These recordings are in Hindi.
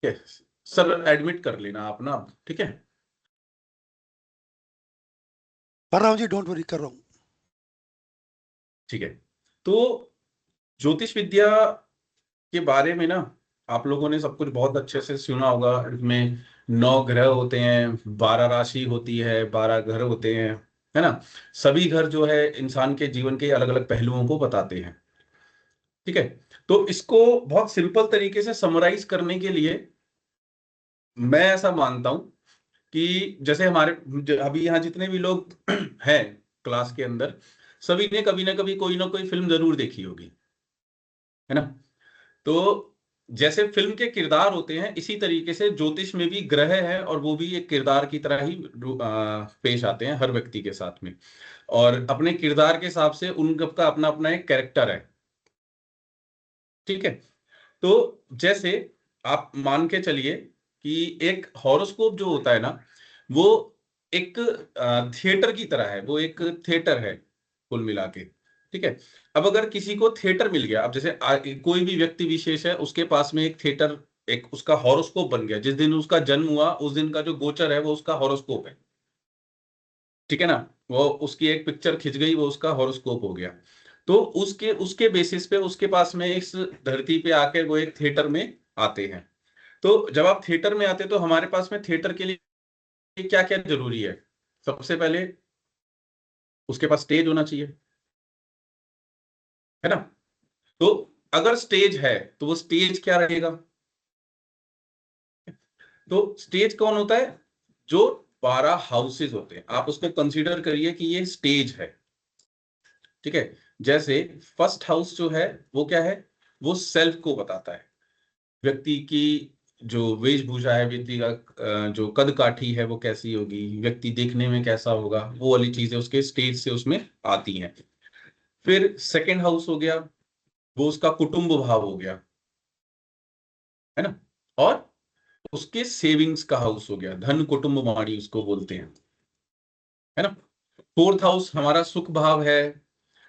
ठीक है सर, एडमिट कर लेना आप ना, ठीक है। कर रहा हूँ जी, डोंट वरी, कर रहा हूँ। ठीक है, तो ज्योतिष विद्या के बारे में ना आप लोगों ने सब कुछ बहुत अच्छे से सुना होगा। इसमें 9 ग्रह होते हैं, 12 राशि होती है, 12 घर होते हैं, है ना। सभी घर जो है इंसान के जीवन के अलग अलग पहलुओं को बताते हैं। ठीक है, तो इसको बहुत सिंपल तरीके से समराइज करने के लिए मैं ऐसा मानता हूं कि जैसे हमारे अभी यहाँ जितने भी लोग हैं क्लास के अंदर, सभी ने कभी ना कभी कोई ना कोई फिल्म जरूर देखी होगी, है ना। तो जैसे फिल्म के किरदार होते हैं, इसी तरीके से ज्योतिष में भी ग्रह है और वो भी एक किरदार की तरह ही पेश आते हैं हर व्यक्ति के साथ में। और अपने किरदार के हिसाब से उनका अपना अपना एक कैरेक्टर है। ठीक है, तो जैसे आप मान के चलिए कि एक हॉरोस्कोप जो होता है ना, वो एक थिएटर की तरह है, वो एक थिएटर है कुल मिला के। ठीक है, अब अगर किसी को थिएटर मिल गया, अब जैसे कोई भी व्यक्ति विशेष है, उसके पास में एक थिएटर, एक उसका हॉरोस्कोप बन गया। जिस दिन उसका जन्म हुआ उस दिन का जो गोचर है वो उसका हॉरोस्कोप है। ठीक है ना, वो उसकी एक पिक्चर खिंच गई, वो उसका हॉरोस्कोप हो गया। तो उसके उसके बेसिस पे उसके पास में इस धरती पे आकर वो एक थिएटर में आते हैं। तो जब आप थिएटर में आते हैं तो हमारे पास में थिएटर के लिए क्या क्या जरूरी है। सबसे पहले उसके पास स्टेज होना चाहिए, है ना। तो अगर स्टेज है तो वो स्टेज क्या रहेगा, तो स्टेज कौन होता है, जो 12 हाउसेज होते हैं, आप उसको कंसीडर करिए कि ये स्टेज है। ठीक है, जैसे फर्स्ट हाउस जो है वो क्या है, वो सेल्फ को बताता है। व्यक्ति की जो वेशभूषा है, व्यक्ति का जो कद काठी है वो कैसी होगी, व्यक्ति देखने में कैसा होगा, वो वाली चीजें उसके स्टेज से उसमें आती हैं। फिर सेकंड हाउस हो गया, वो उसका कुटुंब भाव हो गया, है ना। और उसके सेविंग्स का हाउस हो गया, धन कुटुंब माड़ी उसको बोलते हैं, है ना। फोर्थ हाउस हमारा सुख भाव है।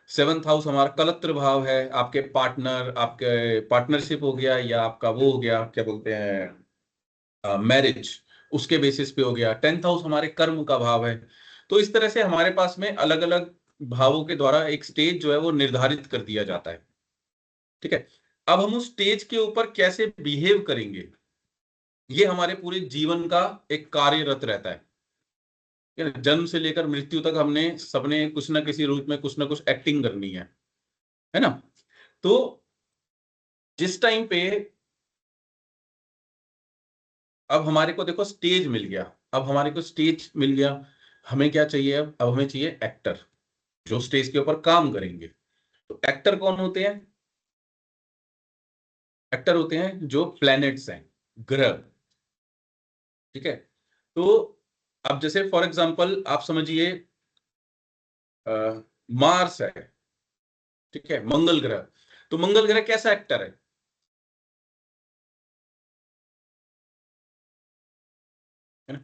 सेवंथ हाउस हमारा कलत्र भाव है, आपके पार्टनर, आपके पार्टनरशिप हो गया, या आपका वो हो गया क्या बोलते हैं, मैरिज, उसके बेसिस पे हो गया। टेंथ हाउस हमारे कर्म का भाव है। तो इस तरह से हमारे पास में अलग अलग भावों के द्वारा एक स्टेज जो है वो निर्धारित कर दिया जाता है। ठीक है, अब हम उस स्टेज के ऊपर कैसे बिहेव करेंगे, ये हमारे पूरे जीवन का एक कार्यरत रहता है। जन्म से लेकर मृत्यु तक हमने सबने कुछ ना किसी रूप में कुछ ना कुछ एक्टिंग करनी है ना। तो जिस टाइम पे अब हमारे को देखो स्टेज मिल गया, अब हमारे को स्टेज मिल गया, हमें क्या चाहिए, अब हमें चाहिए एक्टर जो स्टेज के ऊपर काम करेंगे। तो एक्टर कौन होते हैं, एक्टर होते हैं जो प्लैनेट्स हैं, ग्रह। ठीक है, तो अब जैसे फॉर एग्जांपल आप समझिए मार्स है, ठीक है, मंगल ग्रह। तो मंगल ग्रह कैसा एक्टर है ना।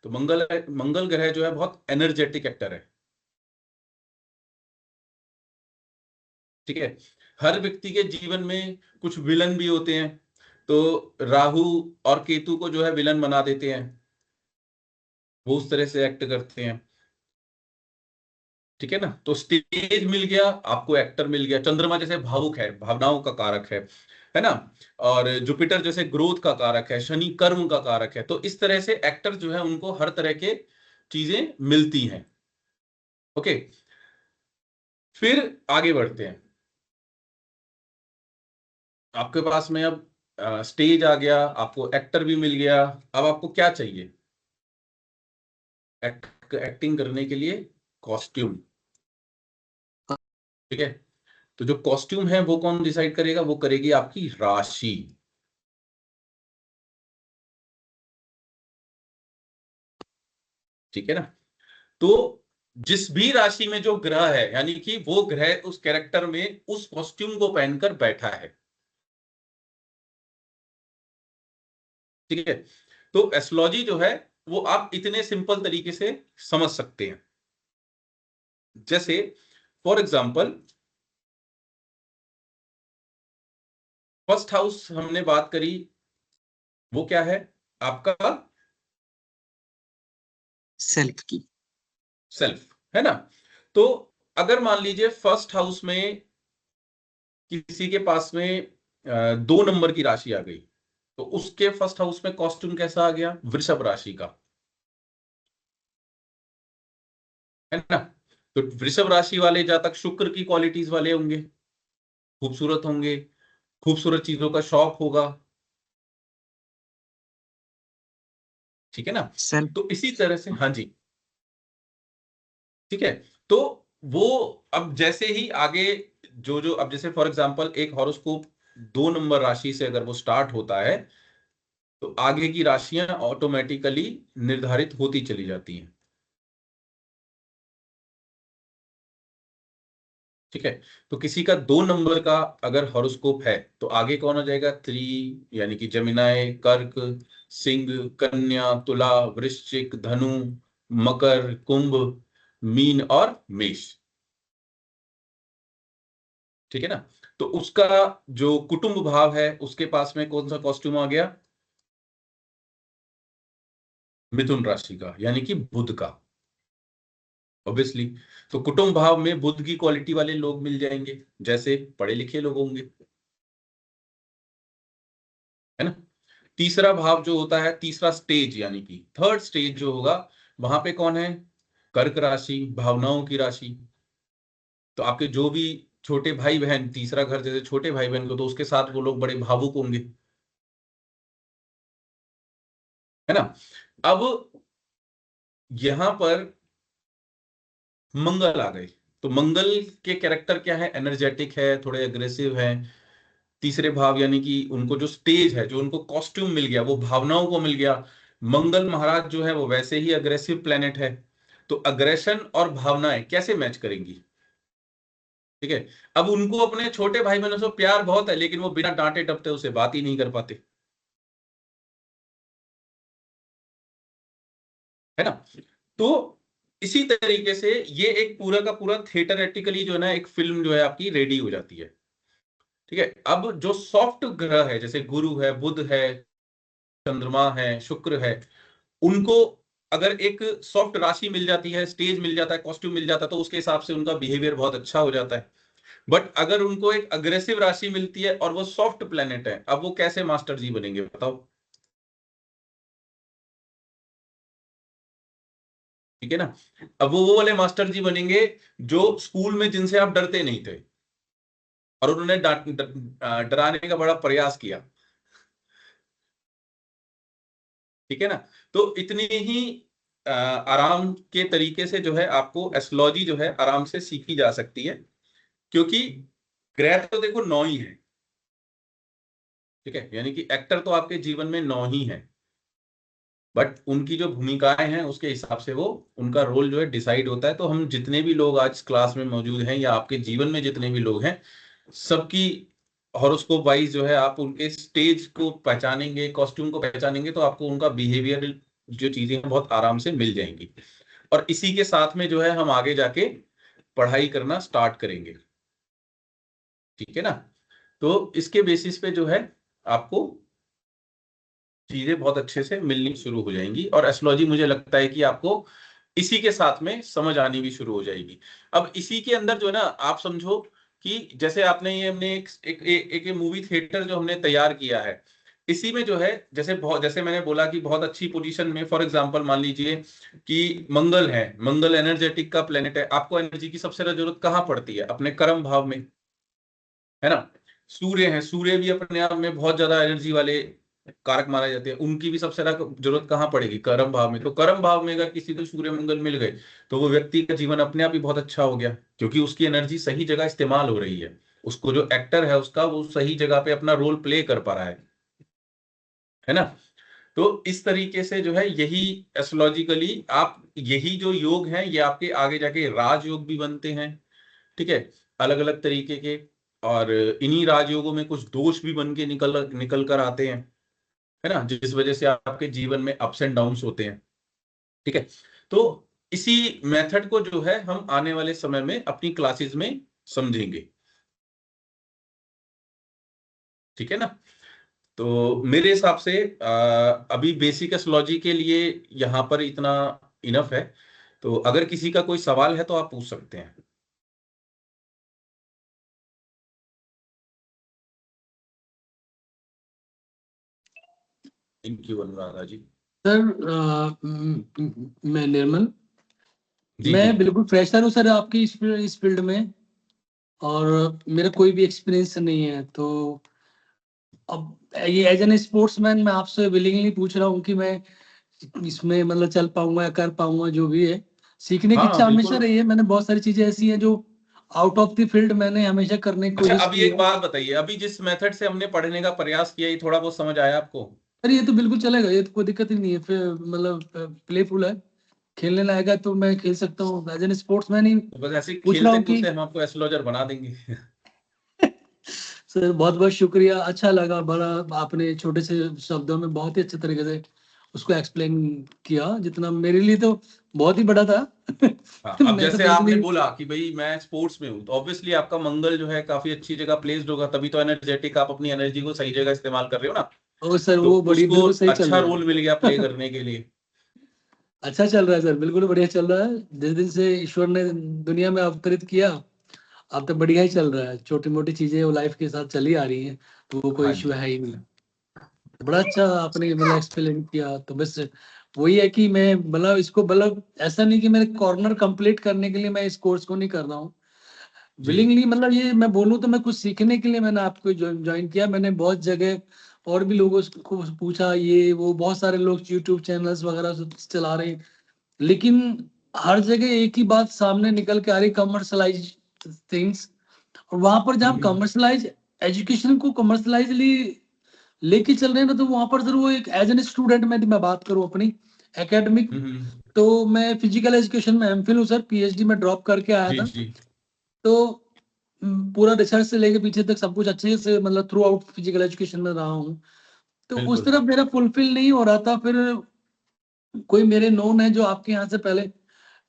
तो मंगल ग्रह जो है बहुत एनर्जेटिक एक्टर है। ठीक है, हर व्यक्ति के जीवन में कुछ विलन भी होते हैं, तो राहु और केतु को जो है विलन बना देते हैं, वो उस तरह से एक्ट करते हैं। ठीक है ना, तो स्टेज मिल गया आपको, एक्टर मिल गया। चंद्रमा जैसे भावुक है, भावनाओं का कारक है ना। और जुपिटर जैसे ग्रोथ का कारक है, शनि कर्म का कारक है। तो इस तरह से एक्टर जो है उनको हर तरह के चीजें मिलती हैं। ओके, फिर आगे बढ़ते हैं। आपके पास में अब स्टेज आ गया, आपको एक्टर भी मिल गया। अब आपको क्या चाहिए, एक्टिंग करने के लिए कॉस्ट्यूम। ठीक है, तो जो कॉस्ट्यूम है वो कौन डिसाइड करेगा, वो करेगी आपकी राशि। ठीक है ना, तो जिस भी राशि में जो ग्रह है, यानी कि वो ग्रह उस कैरेक्टर में उस कॉस्ट्यूम को पहनकर बैठा है। ठीक है, तो एस्ट्रोलॉजी जो है वो आप इतने सिंपल तरीके से समझ सकते हैं। जैसे फॉर एग्जांपल फर्स्ट हाउस हमने बात करी वो क्या है? आपका सेल्फ की। सेल्फ, है ना। तो अगर मान लीजिए फर्स्ट हाउस में किसी के पास में 2 नंबर की राशि आ गई, तो उसके फर्स्ट हाउस में कॉस्ट्यूम कैसा आ गया? वृषभ राशि का, है ना। तो वृषभ राशि वाले जातक शुक्र की क्वालिटीज वाले होंगे, खूबसूरत होंगे, खूबसूरत चीजों का शौक होगा, ठीक है ना। सेल्फ। तो इसी तरह से, हाँ जी, ठीक है। तो वो अब जैसे ही आगे जो जो अब जैसे फॉर एग्जांपल एक हॉरोस्कोप 2 नंबर राशि से अगर वो स्टार्ट होता है, तो आगे की राशियां ऑटोमेटिकली निर्धारित होती चली जाती हैं, ठीक है। तो किसी का 2 नंबर का अगर हॉरोस्कोप है, तो आगे कौन आ जाएगा? 3, यानी कि जमिनाय, कर्क, सिंह, कन्या, तुला, वृश्चिक, धनु, मकर, कुंभ, मीन और मेष, ठीक है ना। तो उसका जो कुटुंब भाव है, उसके पास में कौन सा कॉस्ट्यूम आ गया? मिथुन राशि का, यानी कि बुध का, ऑब्वियसली। तो कुटुंब भाव में बुध की क्वालिटी वाले लोग मिल जाएंगे, जैसे पढ़े लिखे लोग होंगे, है ना। तीसरा भाव जो होता है, तीसरा स्टेज यानी कि थर्ड स्टेज जो होगा, वहां पे कौन है? कर्क राशि, भावनाओं की राशि। तो आपके जो भी छोटे भाई बहन, तीसरा घर जैसे छोटे भाई बहन को, तो उसके साथ वो लोग बड़े भावुक होंगे, है ना। अब यहां पर मंगल आ गए, तो मंगल के कैरेक्टर क्या है? एनर्जेटिक है, थोड़े अग्रेसिव है। तीसरे भाव यानी कि उनको जो स्टेज है, जो उनको कॉस्ट्यूम मिल गया, वो भावनाओं को मिल गया। मंगल महाराज जो है वो वैसे ही अग्रेसिव प्लेनेट है, तो अग्रेशन और भावनाएं कैसे मैच करेंगी, ठीक है। अब उनको अपने छोटे भाई बहनों से प्यार बहुत है, लेकिन वो बिना डांटे डपटे उसे बात ही नहीं कर पाते, है ना। तो इसी तरीके से ये एक पूरा का पूरा थिएटरेटिकली जो है ना, एक फिल्म जो है आपकी रेडी हो जाती है, ठीक है। अब जो सॉफ्ट ग्रह है, जैसे गुरु है, बुध है, चंद्रमा है, शुक्र है, उनको अगर एक सॉफ्ट राशि मिल जाती है, स्टेज मिल जाता है, कॉस्ट्यूम मिल जाता है, तो उसके हिसाब से उनका बिहेवियर बहुत अच्छा हो जाता है। बट अगर उनको एक अग्रेसिव राशि मिलती है और वो सॉफ्ट प्लेनेट है, अब वो कैसे मास्टर जी बनेंगे बताओ, ठीक है ना। अब वो वाले मास्टर जी बनेंगे जो स्कूल में जिनसे आप डरते नहीं थे, और उन्होंने डराने का बड़ा प्रयास किया, ठीक है ना। तो इतनी ही आराम के तरीके से जो है आपको एस्ट्रोलॉजी जो है आराम से सीखी जा सकती है, क्योंकि ग्रह तो देखो 9 ही है, ठीक है। यानी कि एक्टर तो आपके जीवन में 9 ही है, बट उनकी जो भूमिकाएं हैं उसके हिसाब से वो उनका रोल जो है डिसाइड होता है। तो हम जितने भी लोग आज क्लास में मौजूद हैं, या आपके जीवन में जितने भी लोग हैं, सबकी हॉरोस्कोप वाइज जो है आप उनके स्टेज को पहचानेंगे, कॉस्ट्यूम को पहचानेंगे, तो आपको उनका बिहेवियर जो चीजें हैं बहुत आराम से मिल जाएंगी। और इसी के साथ में जो है हम आगे जाके पढ़ाई करना स्टार्ट करेंगे, ठीक है ना। तो इसके बेसिस पे जो है आपको चीजें बहुत अच्छे से मिलनी शुरू हो जाएंगी, और एस्ट्रोलॉजी मुझे लगता है कि आपको इसी के साथ में समझ आनी भी शुरू हो जाएगी। अब इसी के अंदर जो है ना, आप समझो कि जैसे आपने ये हमने एक मूवी थिएटर जो हमने तैयार किया है, इसी में जो है जैसे बहुत, जैसे मैंने बोला कि बहुत अच्छी पोजीशन में, फॉर एग्जांपल मान लीजिए कि मंगल है, मंगल एनर्जेटिक का प्लेनेट है, आपको एनर्जी की सबसे ज्यादा जरूरत कहाँ पड़ती है? अपने कर्म भाव में, है ना। सूर्य है, सूर्य भी अपने आप में बहुत ज्यादा एनर्जी वाले कारक माने जाते हैं, उनकी भी सबसे ज्यादा जरूरत कहाँ पड़ेगी? कर्म भाव में। तो कर्म भाव में अगर किसी को सूर्य मंगल मिल गए, तो वो व्यक्ति का जीवन अपने आप ही बहुत अच्छा हो गया, क्योंकि उसकी एनर्जी सही जगह इस्तेमाल हो रही है, उसको जो एक्टर है उसका वो सही जगह पे अपना रोल प्ले कर पा रहा है ना। तो इस तरीके से जो है यही एस्ट्रोलॉजिकली आप, यही जो योग हैं ये आपके आगे जाके राजयोग भी बनते हैं, ठीक है, अलग अलग तरीके के। और इन्हीं राजयोगों में कुछ दोष भी बन के निकल निकल कर आते हैं, है ना, जिस वजह से आपके जीवन में अप्स एंड डाउन्स होते हैं, ठीक है। तो इसी मेथड को जो है हम आने वाले समय में अपनी क्लासेस में समझेंगे, ठीक है ना। तो मेरे हिसाब से अभी बेसिक एस्ट्रोलॉजी के लिए यहाँ पर इतना इनफ है। तो अगर किसी का कोई सवाल है तो आप पूछ सकते हैं। Thank you Anuradha ji. Sir मैं निर्मल, जी मैं जी। बिल्कुल फ्रेशर हूँ सर आपकी इस फील्ड में, और मेरा कोई भी एक्सपीरियंस नहीं है। तो अब ये एज एन स्पोर्ट्समैन मैं आपसे विलिंगली पूछ रहा हूँ कि मैं इसमें मतलब चल पाऊंगा या कर पाऊंगा, जो भी है। सीखने की हाँ इच्छा हमेशा बिल्कुल। रही है, मैंने बहुत सारी चीजें ऐसी हैं जो आउट ऑफ द फील्ड मैंने हमेशा करने की अच्छा, कोशिश अभी की एक है। बात बताइए, अभी जिस मेथड से हमने पढ़ने का प्रयास किया, ये थोड़ा बहुत समझ आया आपको? अरे ये तो बिल्कुल चलेगा, ये तो कोई दिक्कत ही नहीं है, फिर मतलब प्लेफुल है, खेलने लायक है, तो मैं खेल सकता हूँ एज एन स्पोर्ट्समैन ही। तो बस ऐसे ही पूछ रहा खेलते हूँ कि कूदते हम आपको एस्ट्रोलॉजर बना देंगे। सर बहुत बहुत शुक्रिया, अच्छा लगा, बड़ा आपने छोटे से शब्दों में बहुत ही अच्छे तरीके से उसको एक्सप्लेन किया, जितना मेरे लिए तो बहुत ही बड़ा था। हाँ, अब मैं तो जैसे आपने बेसिकली बोला कि भाई मैं स्पोर्ट्स में हूँ, तो ऑब्वियसली आपका मंगल जो है काफी अच्छी जगह प्लेस्ड होगा, तभी तो एनर्जेटिक, आप अपनी एनर्जी को सही जगह इस्तेमाल कर रहे हो ना। ओ सर तो वो बड़ी उसको बिल्कुल सही चल अच्छा रहा रोल मिल गया प्ले है। करने के लिए। अच्छा चल रहा है सर, बिल्कुल बढ़िया चल रहा है, जिस दिन से ईश्वर ने दुनिया में अवतरित किया, अब तो बढ़िया ही चल रहा है। छोटी मोटी चीजें वो लाइफ के साथ चली आ रही हैं, तो वो कोई हाँ इशू जी। है ही नहीं। बड़ा अच्छा आपने मतलब एक्सप्लेन किया। तो बस वही है कि मैं मतलब इसको मतलब ऐसा नहीं कि मेरे कॉर्नर कंप्लीट करने के लिए मैं इस कोर्स को नहीं कर रहा हूँ जी। विलिंगली, मतलब ये मैं बोलूँ तो मैं कुछ सीखने के लिए मैंने आपको ज्वाइन किया। मैंने बहुत जगह और भी लोगों को पूछा, ये वो बहुत सारे लोग यूट्यूब चैनल्स वगैरह सब चला रहे हैं, लेकिन हर जगह एक ही बात सामने निकल के आ रही, कमर्शलाइज थिंग्स। और वहां पर जहाँ हम्म कमर्शलाइज एजुकेशन को कमर्शलाइजली लेके चल रहे हैं ना, तो वहां पर सर वो एक एज एन स्टूडेंट में मैं बात करूं अपनी एकेडमिक, हम्म। तो मैं फिजिकल एजुकेशन में एमफिल हूँ सर, पीएचडी में ड्रॉप करके आया जी था। जी। तो पूरा रिसर्च से लेके पीछे तक सब कुछ अच्छे से मतलब थ्रू आउट फिजिकल एजुकेशन में रहा हूँ। तो उस बिल्कुल। तरफ मेरा फुलफिल नहीं हो रहा था। फिर कोई मेरे नोन है जो आपके यहाँ से पहले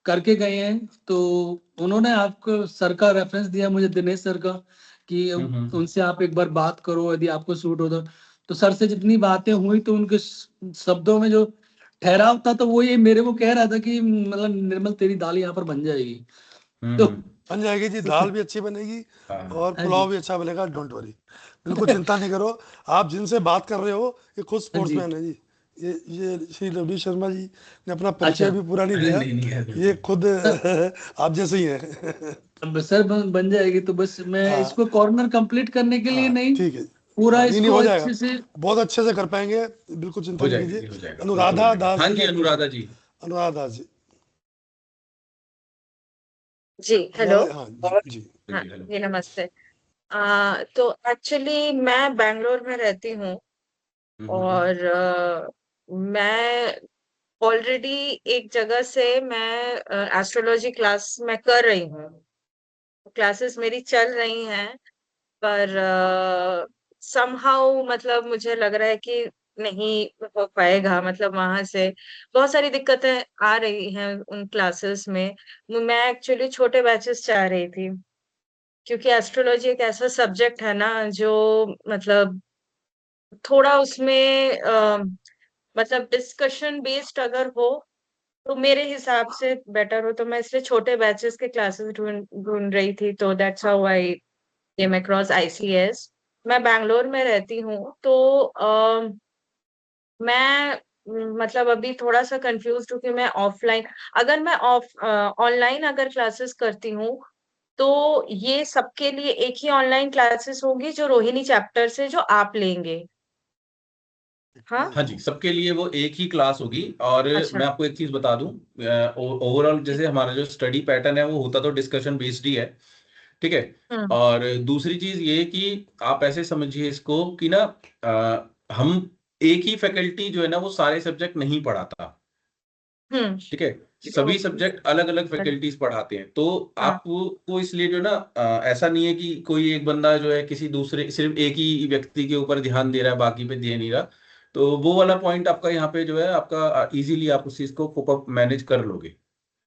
करके गए हैं, तो उन्होंने आपको सर का रेफरेंस दिया मुझे, दिनेश सर का, कि हम्म। उनसे आप एक बार बात करो यदि आपको सूट हो तो सर से जितनी बातें हुई, तो उनके शब्दों में जो ठहराव था, तो वो ये मेरे को कह रहा था कि मतलब निर्मल तेरी दाल यहाँ पर बन जाएगी। तो हम्म। बन जाएगी जी, दाल भी अच्छी बनेगी हाँ और हाँ जी। पुलाव भी अच्छा बनेगा, डोंट वरी, बिल्कुल चिंता नहीं करो। आप जिनसे बात कर रहे हो ये खुद हाँ जी। स्पोर्ट्समैन है जी। ये श्री रवि शर्मा जी ने अपना परिचय अच्छा। भी पूरा नहीं अरे दिया, नहीं नहीं है, ये बिल्कुल। खुद सर, आप जैसे ही हैं। अब सर बन जाएगी, तो बस मैं हाँ इसको कॉर्नर कंप्लीट करने के लिए हाँ नहीं, ठीक है। पूरा हाँ नहीं नहीं, इसको हो जाएगा, अच्छे से। बहुत अच्छे से कर पाएंगे, बिल्कुल चिंता हो नहीं जाएगा कीजिए। जी, हो जाएगा, बिल्कुल हो अनुराधा जाएगा। दास हाँ जी का जी एक प्रश्न। अनुराधा जी। अनुराधा दास जी। जी हेलो। अनुराधा, हाँ जी जी। हाँ जी हेलो। जी नमस्ते। तो एक्चुअली मैं बैंगलोर में रहती हूँ, हम्म। और मैं ऑलरेडी एक जगह से मैं एस्ट्रोलॉजी क्लास मैं कर रही हूँ, क्लासेस मेरी चल रही हैं, पर समहाउ मतलब मुझे लग रहा है कि नहीं हो पाएगा, मतलब वहां से बहुत सारी दिक्कतें आ रही हैं उन क्लासेस में। मैं एक्चुअली छोटे बैचेस चाह रही थी, क्योंकि एस्ट्रोलॉजी एक ऐसा सब्जेक्ट है ना जो मतलब थोड़ा उसमें मतलब डिस्कशन बेस्ड अगर हो तो मेरे हिसाब से बेटर हो, तो मैं इसलिए छोटे बैचेस के क्लासेस ढूंढ ढूंढ रही थी। तो that's how I came across ICS. मैं बैंगलोर में रहती हूँ, तो मैं मतलब अभी थोड़ा सा कंफ्यूज हूँ कि मैं ऑफलाइन, अगर मैं ऑनलाइन अगर क्लासेस करती हूँ, तो ये सबके लिए एक ही ऑनलाइन क्लासेस होगी जो रोहिणी चैप्टर से जो आप लेंगे? हाँ। हाँ जी, सबके लिए वो एक ही क्लास होगी। और अच्छा। मैं आपको एक चीज बता दूं, ओवरऑल जैसे हमारा जो स्टडी पैटर्न है वो होता तो डिस्कशन बेस्ड ही है, ठीक है। हम्म। और दूसरी चीज ये कि आप ऐसे समझिए इसको कि ना, हम एक ही फैकल्टी जो है ना वो सारे सब्जेक्ट नहीं पढ़ाता, हम्म। ठीक है। सभी सब्जेक्ट अलग अलग फैकल्टीज पढ़ाते हैं। तो हाँ। आपको इसलिए जो है ना, ऐसा नहीं है कि कोई एक बंदा जो है किसी दूसरे सिर्फ एक ही व्यक्ति के ऊपर ध्यान दे रहा है, बाकी पे दे नहीं रहा। तो वो वाला पॉइंट आपका यहाँ पे जो है आपका इजीली आप उस चीज को कोप अप मैनेज कर लोगे।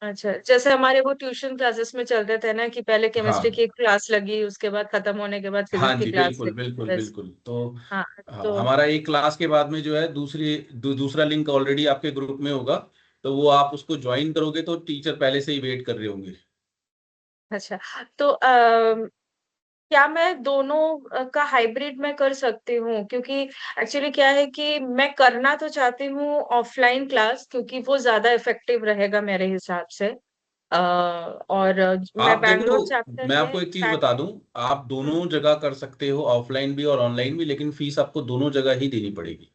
अच्छा, जैसे हमारे वो ट्यूशन क्लासेस में चलते थे ना कि पहले केमिस्ट्री की हाँ एक क्लास लगी, उसके बाद खत्म होने के बाद हाँ फिजिक्स की जी, क्लास बिल्कुल लगी, बिल्कुल बस। बिल्कुल। तो हाँ, हाँ, तो हमारा एक क्लास के बाद में जो है दूसरा लिंक ऑलरेडी आपके ग्रुप में होगा, तो वो आप उसको ज्वाइन करोगे तो टीचर पहले से ही वेट कर रहे होंगे। अच्छा, तो क्या मैं दोनों का हाइब्रिड में कर सकती हूँ? क्योंकि एक्चुअली क्या है कि मैं करना तो चाहती हूँ ऑफलाइन क्लास, क्योंकि वो ज़्यादा इफ़ेक्टिव रहेगा मेरे हिसाब से। और मैं आप देखो, बैंगलोर चैप्टर मैं के आपको एक चीज बैक बता दूं, आप हुँ, दोनों जगह कर सकते हो, ऑफलाइन भी और ऑनलाइन भी, लेकिन फीस आपको दोनों जगह ही देनी पड़ेगी।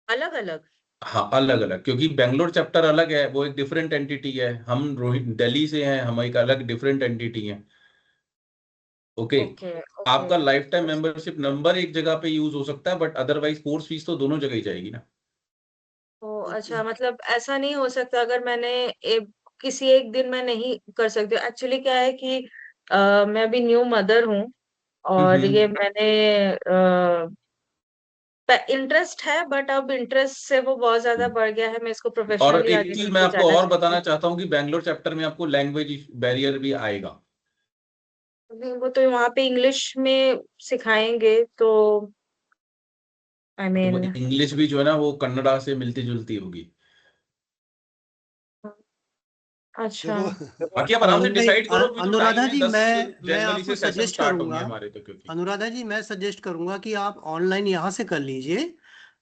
अलग-अलग? हाँ अलग अलग, क्योंकि बेंगलोर चैप्टर अलग है, वो एक डिफरेंट एंटिटी है। हम रोहित दिल्ली से हैं, हम एक अलग डिफरेंट एंटिटी है। ओके। Okay, okay. आपका लाइफ टाइम अच्छा। मेंबरशिप नंबर एक जगह पे यूज हो सकता है, बट अदरवाइज कोर्स फीस तो दोनों जगह ही जाएगी ना। ओह! अच्छा, मतलब ऐसा नहीं हो सकता अगर मैंने किसी एक दिन में नहीं कर सकती हूँ। एक्चुअली क्या है कि मैं अभी न्यू मदर हूँ और ये हम्म। मैंने इंटरेस्ट है, बट अब इंटरेस्ट से वो बहुत ज़्यादा बढ़ गया है, मैं इसको और प्रोफेशनली एक आगे चीज मैं लेके आपको जाना और चाहती बताना हूँ। चाहता हूँ कि बैंगलोर चैप्टर में आपको लैंग्वेज बैरियर भी आएगा। अभी वो तो वहाँ पे इंग्लिश में सिखाएँगे, तो आई तो वो मीन इंग्लिश भी जो है ना, वो कन्नड़ा से मिलती जुलती होगी। अच्छा। देखो बाकी आप आराम से नहीं, डिसाइड करो, अभी तो टाइम अनुराधा है, जी, 10 मैं जनवरी आपको से सेशन सजेस्ट स्टार्ट होंगे करूंगा, हमारे, तो क्योंकि अनुराधा जी मैं सजेस्ट करूंगा कि आप ऑनलाइन यहाँ से कर लीजिए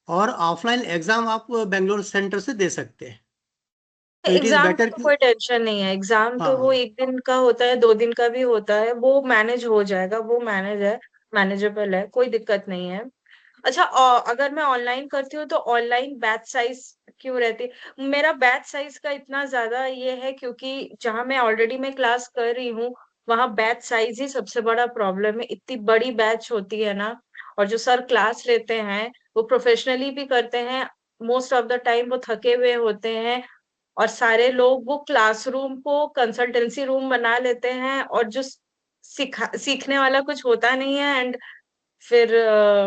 और ऑफलाइन एग्जाम आप बेंगलोर सेंटर से दे सकते हैं। तो इट इज एग्जाम का बेटर तो कि कोई टेंशन नहीं है, एग्जाम तो वो हाँ, 1 दिन का होता है, 2 दिन का भी होता है, वो मैनेज हो जाएगा, वो मैनेजेबल है, कोई दिक्कत नहीं है। अच्छा, अगर मैं ऑनलाइन करती हूँ तो ऑनलाइन बैच साइज क्यों रहती है? मेरा बैच साइज का इतना ज्यादा ये है क्योंकि जहां मैं क्लास कर रही हूँ, वहां बैच साइज ही सबसे बड़ा प्रॉब्लम है। इतनी बड़ी बैच होती है ना, और जो सर क्लास लेते हैं वो प्रोफेशनली भी करते हैं, मोस्ट ऑफ द टाइम वो थके हुए होते हैं, और सारे लोग वो क्लासरूम को कंसल्टेंसी रूम बना लेते हैं, और जो सीखने वाला कुछ होता नहीं है, एंड फिर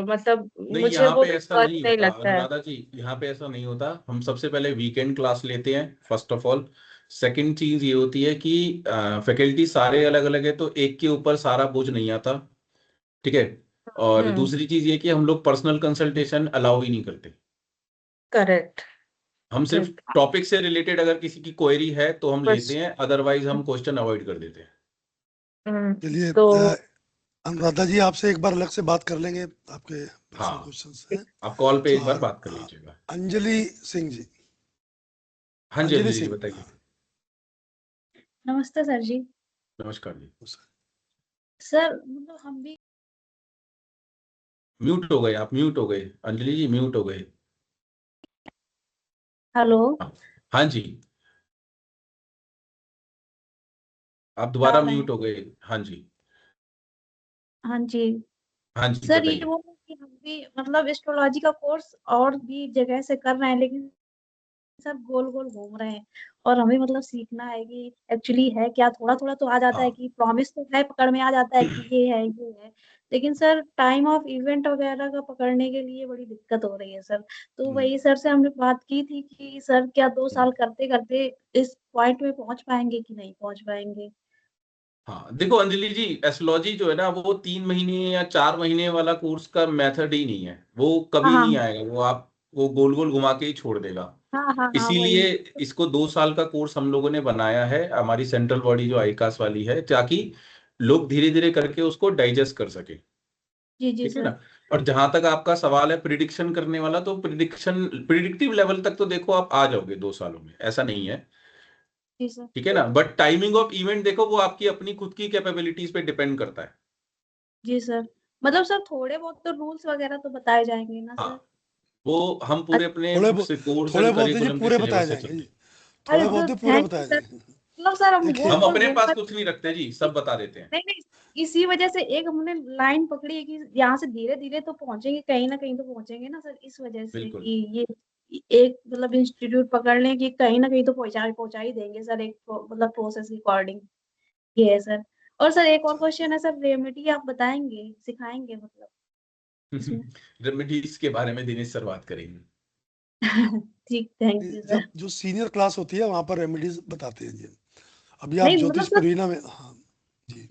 मतलब नहीं, मुझे यहाँ वो पे ऐसा वर्क नहीं नहीं होता लगता है। अनुराधा जी, यहाँ पे ऐसा नहीं होता। हम सबसे पहले वीकेंड क्लास लेते हैं, फर्स्ट ऑफ ऑल। सेकंड चीज ये होती है कि फैकल्टी सारे अलग अलग है, तो एक के ऊपर सारा बोझ नहीं आता। ठीक है। और हुँ, दूसरी चीज ये कि हम लोग पर्सनल कंसल्टेशन अलाउ ही नहीं करते। करेक्ट, हम सिर्फ ठीक, टॉपिक से रिलेटेड अगर किसी की क्वेरी है तो हम बस लेते हैं, अदरवाइज हम क्वेश्चन अवॉइड कर देते हैं। हुँ, चलिए तो अनुराधा जी आपसे एक बार अलग से बात कर लेंगे आपके पर्सनल हाँ, क्वेश्चन से। आप कॉल पे एक बार और बात कर लीजिएगा। अंजलि सिंह जी, हाँ जी अंजलि अंजलि जी, सिंह, बताइए। नमस्ते सर जी। नमस्कार जी। सर मतलब हम भी म्यूट हो गए आप, म्यूट हो गए अंजलि जी, म्यूट हो गए। हेलो। हाँ हाँ जी, आप बता दोबारा रहे म्यूट हैं। हो गए। हाँ जी। हाँ जी। हाँ जी, सर ये बताइए। बोल रहे हैं कि हम भी मतलब एस्ट्रोलॉजी का कोर्स और भी जगह से कर रहे हैं, लेकिन सब गोल गोल घूम रहे हैं, और हमें मतलब सीखना है कि एक्चुअली है क्या। थोड़ा थोड़ा तो आ जाता है हाँ कि प्रॉमिस तो है, पकड़ में आ जाता है कि ये है, लेकिन सर टाइम ऑफ इवेंट वगैरह का पकड़ने के लिए बड़ी दिक्कत हो रही है सर। तो हम्म, वही सर से हमने बात की थी कि सर क्या 2 साल हम्म। करते करते इस पॉइंट में पहुंच पाएंगे कि नहीं पहुंच पाएंगे। हाँ देखो अंजलि जी, एस्ट्रोलॉजी जो है ना, वो 3 महीने या 4 महीने वाला कोर्स का मेथड ही नहीं है। वो हाँ कभी हाँ नहीं आएगा, वो गोल गोल घुमा के ही छोड़ देगा। हाँ हाँ हाँ इसीलिए वही। इसको 2 साल का कोर्स हम लोगों ने बनाया है, हमारी सेंट्रल बॉडी जो आईकास वाली है, ताकि लोग धीरे धीरे करके उसको डाइजेस्ट कर सके। जी जी ठीक है सर। ना। और जहां तक आपका सवाल है प्रिडिक्शन करने वाला, तो प्रिडिक्टिव लेवल तक तो देखो आप आ जाओगे 2 सालों में, ऐसा नहीं है। जी सर। ठीक है ना, बट टाइमिंग ऑफ इवेंट देखो, वो आपकी अपनी खुद की कैपेबिलिटीज पे डिपेंड करता है। जी सर। मतलब सर थोड़े बहुत तो रूल्स वगैरह तो बताए जाएंगे ना हाँ, सर। वो हम पूरे अच्छा। अपने थोड़े कोर्स थोड़े एंड बहुत ही जी करिकुलम के पूरे बताए सिलेबस से जाएंगे चलते जी, हैं। थोड़े अरे तो बहुत ही पूरे थैंक यू बताए सर। जाएंगे। मतलब सर हम देखिए गोल हम गोल अपने घूम पास रहे कुछ नहीं रखते जी, थे। सब बता देते हैं। नहीं नहीं, इसी वजह से एक हमने लाइन पकड़ी है कि यहाँ से धीरे धीरे तो पहुंचेंगे, कहीं ना कहीं तो पहुंचेंगे ना सर, इस वजह से बिल्कुल। कि ये एक मतलब इंस्टीट्यूट पकड़ लें कि कहीं ना कहीं तो पहुंचा ही देंगे सर, एक मतलब प्रोसेस के अकॉर्डिंग। ये है सर। और सर एक और क्वेश्चन है सर, रेमेडी आप बताएंगे सिखाएंगे मतलब इसमें। रेमेडीज के बारे में दिनेश सर बात करेंगे। ठीक, थैंक यू सर। जब जो सीनियर क्लास होती है वहां पर रेमेडीज बताते हैं जी। अभी आप नहीं मतलब ज्योतिष सर प्रवीणा में, हाँ जी,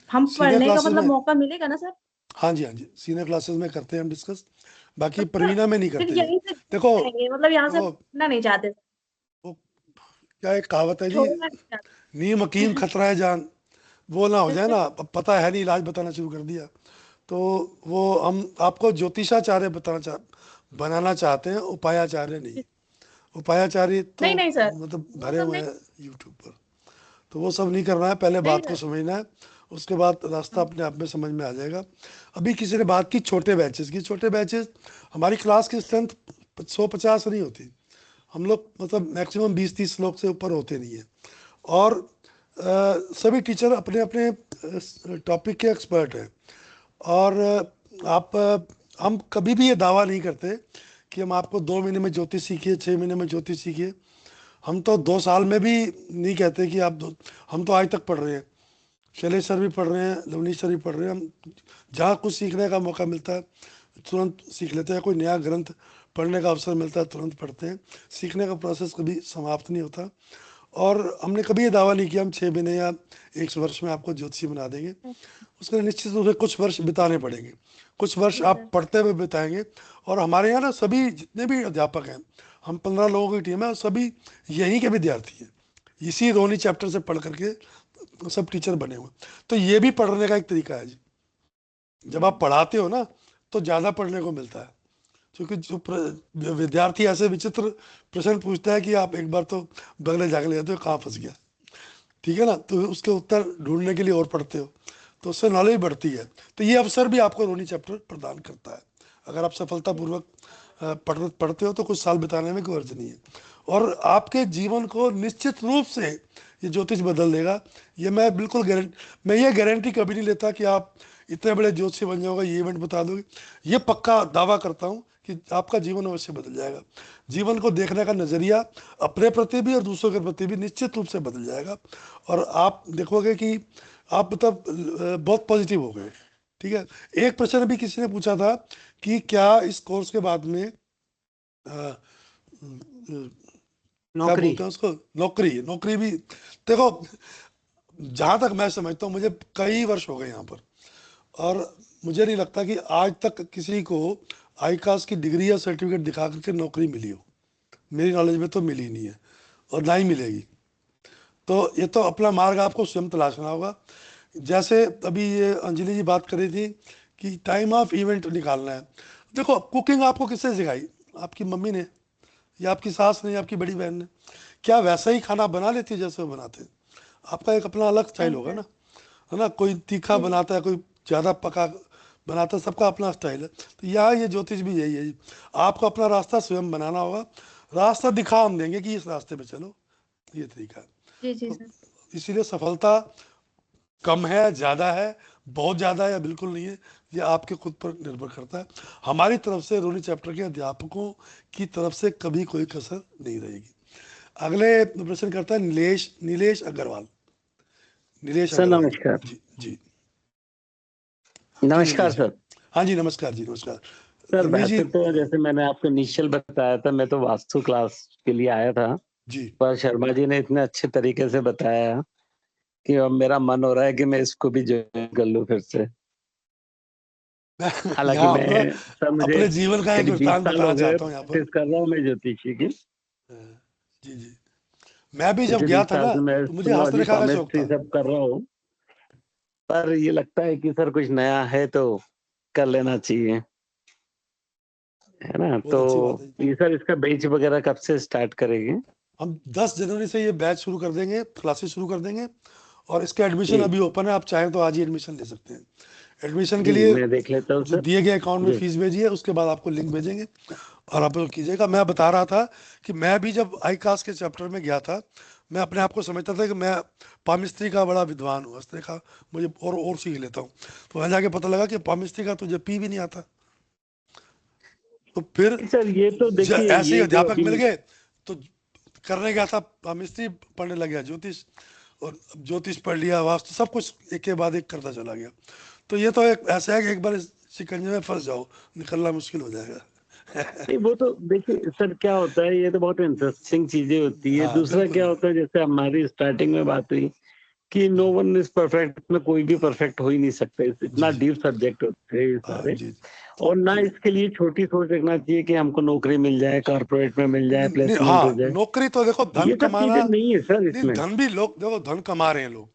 हम सीनियर पढ़ने का क्लासेस मतलब में, मौका मिलेगा ना सर? हाँ जी, हाँ जी, सीनियर क्लासेस में करते हैं हम डिस्कस, बाकी प्रवीणा में नहीं फिर करते जी। यहीं से देखो जाएंगे मतलब यहाँ से देखो पढ़ना नहीं चाहते सर, वो क्या एक कहावत है जी, छोड़ना नहीं चाहते। नीम हकीम खतरा है जान, वो ना हो जाए ना, अब पता है नहीं, इलाज बताना शुरू कर दिया, तो वो हम आपको ज्योतिषाचार्य बनाना चाहते हैं, उपायाचार्य नहीं। उपायाचार्य तो नहीं नहीं सर, मतलब वो भरे सब हुए नहीं। हैं यूट्यूब पर, तो वो सब नहीं करना है, पहले नहीं बात को सर। समझना है, उसके बाद रास्ता अपने आप में समझ में आ जाएगा। अभी किसी ने बात की छोटे बैचेस की, छोटे बैचेस हमारी क्लास की स्ट्रेंथ 150 नहीं होती, हम लोग मतलब मैक्सिमम 20-30 लोग से ऊपर होते नहीं है, और सभी टीचर अपने अपने टॉपिक के एक्सपर्ट हैं, और हम कभी भी ये दावा नहीं करते कि हम आपको 2 महीने में ज्योतिष सीखिए, 6 महीने में ज्योतिष सीखिए, हम तो 2 साल में भी नहीं कहते कि हम तो आज तक पढ़ रहे हैं, शैलेश सर भी पढ़ रहे हैं, लवनीश सर भी पढ़ रहे हैं, हम जहाँ कुछ सीखने का मौका मिलता है तुरंत सीख लेते हैं, कोई नया ग्रंथ पढ़ने का अवसर मिलता है तुरंत पढ़ते हैं, सीखने का प्रोसेस कभी समाप्त नहीं होता, और हमने कभी ये दावा नहीं किया हम 6 महीने या 1 वर्ष में आपको ज्योतिषी बना देंगे, उसके लिए निश्चित रूप से कुछ वर्ष बिताने पड़ेंगे, कुछ वर्ष जी आप सर। पढ़ते हुए बिताएंगे, और हमारे यहाँ ना सभी जितने भी अध्यापक हैं, हम 15 लोगों की टीम है, सभी यहीं के विद्यार्थी हैं, इसी रोनी चैप्टर से पढ़ करके सब टीचर बने हुए, तो ये भी पढ़ने का एक तरीका है जी। जब आप पढ़ाते हो ना तो ज़्यादा पढ़ने को मिलता है, क्योंकि विद्यार्थी ऐसे विचित्र प्रश्न पूछता है कि आप एक बार तो बगले जागले जाते हो कहाँ फंस गया, ठीक है ना, तो उसके उत्तर ढूंढने के लिए और पढ़ते हो, तो उससे नॉलेज बढ़ती है, तो ये अवसर भी आपको रोनी चैप्टर प्रदान करता है, अगर आप सफलतापूर्वक पढ़ते हो तो कुछ साल बिताने में कोई अर्ज नहीं है, और आपके जीवन को निश्चित रूप से ये ज्योतिष बदल देगा, ये मैं बिल्कुल मैं ये गारंटी कभी नहीं लेता कि आप इतने बड़े ज्योतिषी बन जाओगे, ये इवेंट बता दोगे, ये पक्का दावा करता हूँ कि आपका जीवन अवश्य बदल जाएगा, जीवन को देखने का नजरिया अपने प्रति भी और दूसरों के प्रति भी निश्चित रूप से बदल जाएगा, और आप देखोगे कि आप मतलब बहुत पॉजिटिव हो गए, ठीक है। एक प्रश्न अभी किसी ने पूछा था कि क्या इस कोर्स के बाद में क्या नौकरी। बोलते हैं उसको, नौकरी, नौकरी भी, देखो जहां तक मैं समझता हूँ, मुझे कई वर्ष हो गए यहाँ पर, और मुझे नहीं लगता कि आज तक किसी को आईकास की डिग्री या सर्टिफिकेट दिखा करके नौकरी मिली हो, मेरी नॉलेज में तो मिली नहीं है और ना ही मिलेगी, तो ये तो अपना मार्ग आपको स्वयं तलाशना होगा। जैसे अभी ये अंजलि जी बात कर रही थी कि टाइम ऑफ इवेंट निकालना है, देखो कुकिंग आपको किसने सिखाई, आपकी मम्मी ने या आपकी सास ने या आपकी बड़ी बहन ने, क्या वैसा ही खाना बना लेती है जैसे वो बनाते हैं, आपका एक अपना अलग स्टाइल नहीं होगा सर। ना, है ना, कोई तीखा जी जी। बनाता है, कोई ज़्यादा पका बनाता है, सबका अपना स्टाइल है, तो यहाँ ये ज्योतिष भी यही है जी, आपको अपना रास्ता स्वयं बनाना होगा, रास्ता दिखा हम देंगे कि इस रास्ते पे चलो, ये तरीका है, जी जी तो सर। इसीलिए सफलता कम है, ज़्यादा है, बहुत ज़्यादा है या बिल्कुल नहीं है, ये आपके खुद पर निर्भर करता है, हमारी तरफ से रोनी चैप्टर के अध्यापकों की तरफ से कभी कोई कसर नहीं रहेगी। अगले प्रश्न करता है नीलेश नीलेश अग्रवाल, नीलेश सर अग्रवाल नमस्कार। जी जी जी नमस्कार नीलेश जी, सर। हाँ जी, नमस्कार जी, नमस्कार सर रमेश जी, वैसे तो जैसे मैंने आपको इनिशियल बताया था, मैं तो वास्तु क्लास के लिए आया था, जी पर शर्मा जी ने इतने अच्छे तरीके से बताया कि अब मेरा मन हो रहा है कि मैं इसको भी ज्वाइन कर लूं फिर से। हालांकि यहाँ मैं अपना सर मुझे अपने जीवन का एक करीब 20 वृत्तांत साल हो बताना गए चाहता हूँ यहाँ पर, प्रैक्टिस कर रहा हूँ मैं ज्योतिषी की। जी जी, मैं भी जब पिछले गया 20 था साल ना से मैं तो मुझे एस्ट्रोलॉजी हस्तरेखा का शौक पामिस्ट्री था, सब कर रहा हूँ, पर ये लगता है कि सर कुछ नया है तो कर लेना चाहिए, है ना। तो बहुत अच्छी बात है। ये सर इसका बैच वगैरह कब से स्टार्ट करेंगे? हम 10 जनवरी से ये बैच शुरू कर देंगे, क्लासेस शुरू कर देंगे, और इसका एडमिशन जी अभी ओपन है, आप चाहें तो आज ही एडमिशन ले सकते हैं। एडमिशन के जी लिए मैं देख लेता हूँ जो सर। दिए गए अकाउंट में जी फीस भेजिए, उसके बाद आपको लिंक भेजेंगे और आप लोग कीजिएगा। मैं बता रहा था कि मैं भी जब आई कास्ट के चैप्टर में गया था, मैं अपने आप को समझता था कि मैं पामिस्ट्री का बड़ा विद्वान हूँ, हस्तरेखा मुझे और सीख लेता हूँ, तो वहाँ जाके पता लगा कि पामिस्ट्री का तुझे पी भी नहीं आता, तो फिर सर ये तो देखिए ऐसे ही ये जो अध्यापक अभी मिल गए, तो करने गया था पामिस्ट्री, पढ़ने लग गया ज्योतिष, और ज्योतिष पढ़ लिया, वास्तु, सब कुछ एक के बाद एक करता चला गया, तो ये तो एक ऐसा है कि एक बार इस शिकंजे में फंस जाओ, निकलना मुश्किल हो जाएगा। नहीं वो तो देखिए सर क्या होता है, ये तो बहुत इंटरेस्टिंग चीजें होती है। हाँ दूसरा बिल्कुल। क्या होता है, जैसे हमारी स्टार्टिंग में बात हुई कि नो वन इज परफेक्ट, इसमें कोई भी परफेक्ट हो ही नहीं सकता, इतना जी डीप सब्जेक्ट होते हैं ये हाँ सारे। जी। और ना नहीं इसके लिए छोटी सोच रखना चाहिए कि हमको नौकरी मिल जाए, कॉर्पोरेट में मिल जाए, नहीं, प्लेसमेंट हो हाँ जाए, नौकरी तो देखो धन ये सब कमाना, चीजें नहीं है सर नहीं इसमें। धन भी लोग देखो धन कमा रहे हैं लोग,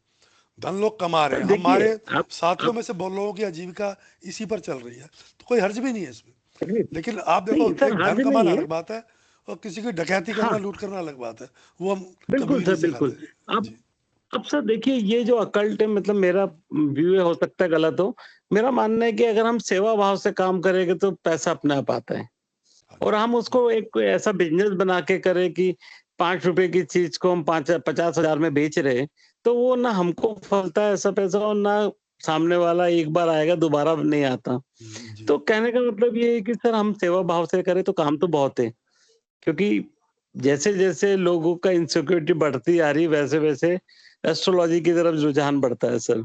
धन लोग कमा रहे सर हैं। देखिए हमारे आप साथियों आप में से बहुत लोगों की आजीविका इसी पर चल रही है, तो कोई हर्ज भी नहीं है इसमें। नहीं लेकिन आप देखो नहीं, सर एक धन हर्ज नहीं कमाना है। अलग बात है और किसी की डकैती करना, हाँ लूट करना अलग बात है, वो हम कभी बिल्कुल भी नहीं सर, बिल्कुल। सिखाते। अब जी अब सर देखिए, ये जो अकल्ट है, मतलब मेरा व्यू हो सकता है गलत हो, मेरा मानना है कि अगर हम सेवा भाव से काम करेंगे तो पैसा अपने आप आता है। हाँ और हम उसको एक ऐसा बिजनेस बना के करें कि 5 रुपए की चीज को हम 50,000 में बेच रहे हैं, तो वो ना हमको फलता है ऐसा पैसा, और ना सामने वाला एक बार आएगा दोबारा नहीं आता। जी तो कहने का मतलब ये है कि सर हम सेवा भाव से करें तो काम तो बहुत है, क्योंकि जैसे-जैसे लोगों का इनसिक्योरिटी बढ़ती आ रही है, वैसे-वैसे एस्ट्रोलॉजी की तरफ रुझान बढ़ता है सर।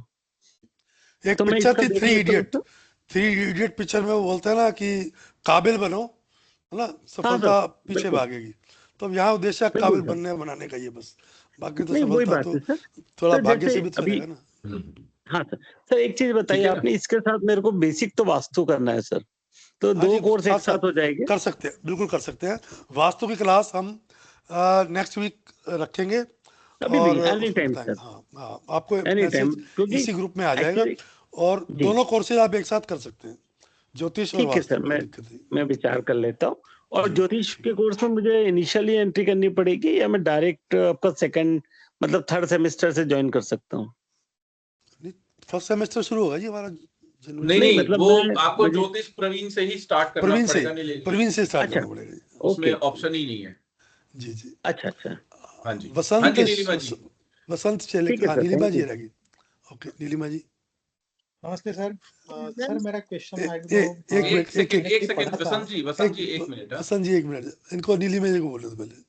एक तो मैं पिक्चर इसका थी देख थ्री लेता हूँ idiot, sir. Three idiot picture में वो बोलता है ना कि काबिल बनो, है ना, हाँ सर, सफलता पीछे बिल्कुल, भागेगी। तो अब यहाँ उद्देश्य बिल्कुल काबिल सर। बनने बनाने का ही है बस, बाकी तो नहीं वही सफलता बात तो है सर। थोड़ा सर भाग्य जैसे से भी तो अभी चलेगा ना। हाँ सर। सर एक चीज़ बताइए, ठीक है ना। आपने इसके साथ मेरे को बेसिक तो वास्तु करना है सर, तो हाँ 2 जी कोर्स साथ एक साथ साथ हो जाएँगे? कर सकते हैं, बिल्कुल कर सकते हैं। वास्तु की क्लास हम नेक्स्ट वीक रखेंगे अभी भी और एनी उसमें टाइम बताएंगे। सर, हाँ हाँ आपको एनी टाइम, मैसेज क्योंकि इसी ग्रुप में आ जाएगा, एक्चुअली और जी, दोनों कोर्सेज आप एक साथ कर सकते हैं, ज्योतिष और ठीक है वास्तु, सर, कोई दिक्कत नहीं। मैं विचार कर लेता हूँ। और जी ज्योतिष के कोर्स में मुझे इनिशियली एंट्री करनी पड़ेगी या मैं डायरेक्ट आपका सेकंड मतलब 3rd सेमेस्टर से जॉइन कर सकता हूँ? नहीं, फर्स्ट सेमेस्टर शुरू होगा जी हमारा जनवरी नहीं से। नहीं नहीं, मतलब वो मैं आपको मुझे ज्योतिष प्रवीण से ही स्टार्ट करना प्रवीण से, पड़ेगा, नहीं प्रवीण से स्टार्ट अच्छा, करना पड़ेगा जी। उसमें ओके, ऑप्शन ही नहीं है। जी जी अच्छा, अच्छा, हाँ जी, हाँ वसंत जी नीलिमा जी। वसंत चले, ठीक है हाँ sir, Nilima thank ji you. रहेगी। ओके नीलिमा जी। नमस्ते सर। सर मेरा question I uh, don't know, एक एक मिनट सेकंड मैंने एक कहीं सेकंड पढ़ा था। वसंत एक जी एक मिनट। हाँ वसंत जी एक मिनट, इनको नीलिमा जी को बोलने दो पहले।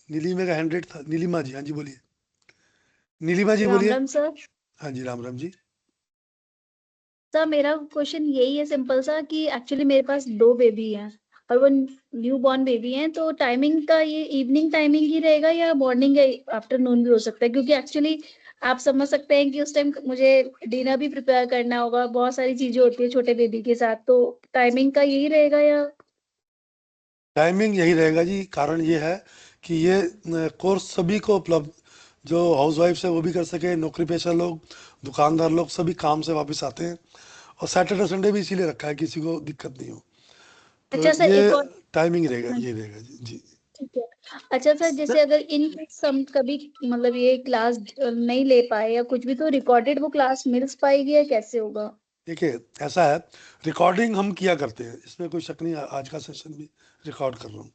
नीलिमा का हैंड रेट था, नीलिमा जी, हाँ जी बोलिए, नीलिमा जी राम बोलिए। राम सर। हाँ जी राम राम जी। सर मेरा क्वेश्चन यही है सिंपल सा कि एक्चुअली मेरे पास 2 बेबी हैं और वो न्यू बॉर्न बेबी हैं, तो टाइमिंग का ये इवनिंग टाइमिंग ही रहेगा या मॉर्निंग या आफ्टरनून भी हो सकता है? क्योंकि एक्चुअली आप समझ सकते हैं कि उस टाइम मुझे डिनर भी प्रिपेयर करना होगा, बहुत सारी चीजें होती है छोटे बेबी के साथ, तो टाइमिंग का यही रहेगा या? टाइमिंग यही रहेगा जी, कारण ये है कि ये कोर्स सभी को उपलब्ध, जो हाउस वाइफ है वो भी कर सके, नौकरी पेशा लोग, दुकानदार लोग, सभी काम से वापस आते हैं, और सैटरडे संडे भी इसीलिए रखा है किसी को दिक्कत नहीं हो। तो अच्छा सर ये एक और। टाइमिंग रहेगा, हाँ, ये रहेगा जी जी। ठीक है। अच्छा सर जैसे अगर इन सम कभी मतलब ये क्लास नहीं ले पाए या कुछ भी, तो रिकॉर्डेड वो क्लास मिल पाएगी या कैसे होगा? देखिए ऐसा है, रिकॉर्डिंग हम किया करते हैं, इसमें कोई शक नहीं, आज का सेशन भी रिकॉर्ड कर रहा हूँ,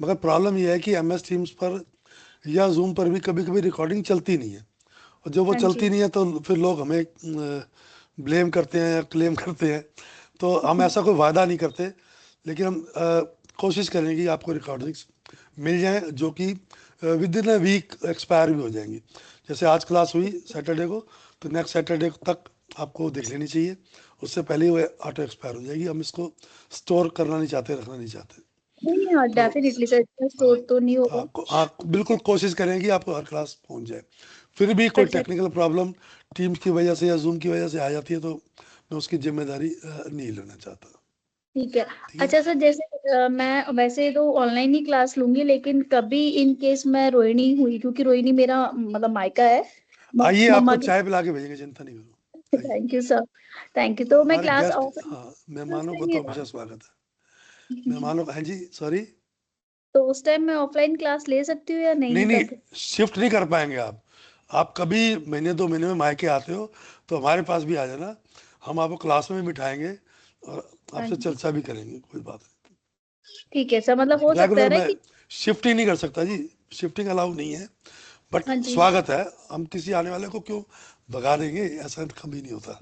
मगर प्रॉब्लम यह है कि MS टीम्स पर या जूम पर भी कभी कभी रिकॉर्डिंग चलती नहीं है, और जब वो हाँ चलती जी। नहीं है तो फिर लोग हमें ब्लेम करते हैं या क्लेम करते हैं, तो हम ऐसा कोई वादा नहीं करते, लेकिन हम कोशिश करेंगे कि आपको रिकॉर्डिंग्स मिल जाएं जो कि within a week expire भी हो जाएंगी। जैसे आज क्लास हुई सैटरडे को, तो नेक्स्ट सैटरडे तक आपको देख लेनी चाहिए, उससे पहले ही वो ऑटो एक्सपायर हो जाएगी। हम इसको स्टोर करना नहीं चाहते, रखना नहीं चाहते। नहीं हाँ तो डेफिनेटली सर, इतना हाँ स्टोर तो नहीं होगा। हाँ बिल्कुल कोशिश करें कि आपको हर क्लास पहुंच जाए। फिर भी कोई अच्छा टेक्निकल प्रॉब्लम टीम्स की वजह से या जूम की वजह से आ जाती है, तो मैं उसकी जिम्मेदारी नहीं लेना चाहता। ठीक है। ठीक है, अच्छा सर जैसे मैं वैसे तो ऑनलाइन ही क्लास लूंगी, लेकिन कभी इन केस मैं रोहिणी हुई, क्योंकि रोहिणी मेरा मतलब मायका है आइए मम्मा आपको की। चाय पिला के भेजेंगे, चिंता नहीं करो, आइए। Thank you sir, thank you. तो मैं हमारे क्लास गेस्ट, ऑफ हाँ मेहमानों को तो हमेशा स्वागत है, हम्म, मेहमानों का। हाँ जी सॉरी। तो उस टाइम मैं ऑफलाइन क्लास ले सकती हूँ या नहीं नहीं नहीं, तब? शिफ्ट नहीं कर पाएंगे आप कभी महीने 2 महीने में मायके आते हो तो हमारे पास भी आ जाना, हम आपको क्लास में भी बिठाएंगे और हाँ आपसे जी। चर्चा भी करेंगे, कोई बात नहीं। ठीक है सर, मतलब हो सकता है रेगुलर ना में कि। शिफ्ट ही नहीं कर सकता जी, शिफ्टिंग अलाउ नहीं है, बट हाँ जी। स्वागत है, हम किसी आने वाले को क्यों भगा देंगे, ऐसा कभी नहीं होता।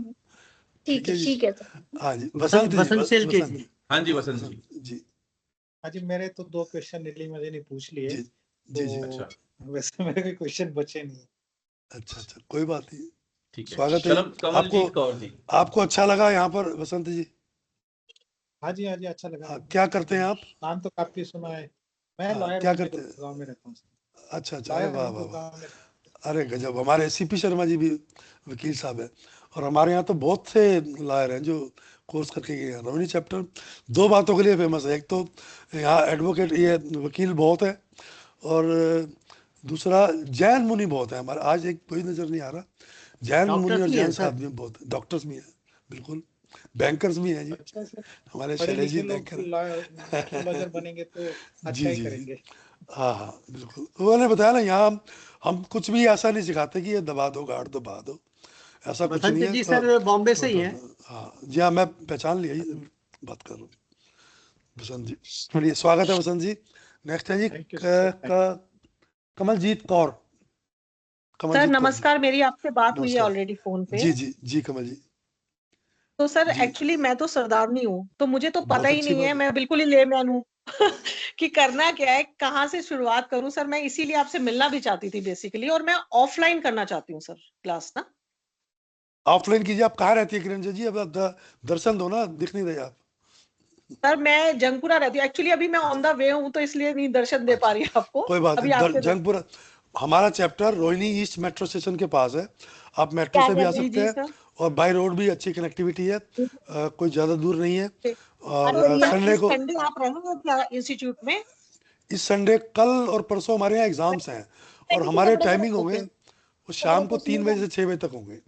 ठीक है जी। ठीक है सर। हाँ जी वसंत वसंत जी, वसंत सेल के वसंत जी। हाँ जी हाँ वसंत जी। वसंत जी हाँ जी, मेरे तो 2 क्वेश्चन नीलिमा जी ने पूछ लिए, जी जी जी। तो अच्छा वैसे मेरे कोई क्वेश्चन बचे नहीं। अच्छा अच्छा, कोई बात नहीं, ठीक है, स्वागत है। आपको कमलजीत कौर जी। आपको अच्छा लगा यहाँ पर वसंत जी? हाँ जी अच्छा लगा। हाँ, क्या करते हैं आप? नाम तो काफी सुना है। मैं हाँ, लॉयर क्या हूँ, मैं करते हैं? गुड़गांव में रहता हूँ। अच्छा, अरे लॉयर वाह हूँ, वाह वाह, गुड़गांव में रहता अरे गजब। हमारे सीपी शर्मा जी भी वकील साहब हैं, और हमारे यहाँ तो बहुत से लॉयर हैं जो कोर्स करके गए हैं। रोहिणी चैप्टर दो बातों के लिए फेमस है, एक तो यहाँ एडवोकेट, ये वकील बहुत है, और दूसरा जैन मुनि बहुत है हमारा। आज एक कोई नज़र नहीं आ रहा, जैन मुनि डॉक्टर्स और भी जैन हैं साहब सर। भी बहुत, डॉक्टर्स भी हैं, बिल्कुल, बैंकर्स भी हैं जी, हूँ। अच्छा सर, हमारे पढ़े शैलेश जी लिखे लोग बैंकर हैं। एस्ट्रोलॉजर बनेंगे तो अच्छा जी ही जी जी, करेंगे। हाँ हाँ बिल्कुल। उन्होंने बताया ना, यहाँ हम कुछ भी ऐसा नहीं सिखाते कि ये दबा दो गाड़ दो बहा दो, ऐसा कुछ बसंत नहीं है। जी सर बॉम्बे से ही हैं। हाँ जी हाँ, मैं पहचान लिया, ही बात कर रहा हूँ बसंत जी। चलिए, स्वागत है बसंत जी। नेक्स्ट है जी thank you sir, Kamaljeet Kaur. Sir Kamaljeet Kaur ji, नमस्कार, मेरी आपसे बात हुई है नमस्कार। ऑलरेडी फोन पे। जी जी जी, कमल जी तो सर जी, एक्चुअली मैं तो सरदारनी हूँ, तो मुझे तो पता बहुत ही अच्छी नहीं बात है, है। मैं बिल्कुल ही लेमैन हूँ कि करना क्या है, कहाँ से शुरुआत करूँ। सर मैं इसीलिए आपसे मिलना भी चाहती थी बेसिकली, और मैं ऑफलाइन करना चाहती हूँ सर क्लास ना। ऑफलाइन कीजिए। आप कहाँ रहती है किरण जी? अब दर्शन दो ना, दिख नहीं रहे आप। सर मैं जंगपुरा रहती हूँ एक्चुअली, अभी मैं ऑन द वे हूँ तो इसलिए नहीं दर्शन दे पा अच्छा, रही आपको। कोई बात अभी नहीं। आपसे जंगपुर, हमारा chapter Rohini east metro station के पास है, आप मेट्रो क्या से भी आ कर जी सकते जी हैं, सर। और बाई रोड भी अच्छी कनेक्टिविटी है, कोई ज़्यादा दूर नहीं है। और और सर संडे इस को, संडे आप रहेंगे क्या इंस्टीट्यूट में? इस संडे कल और परसों हमारे यहाँ एग्जाम्स हैं, और हमारे टाइमिंग होंगे ओके वो शाम को 3 बजे से 6 बजे तक होंगे।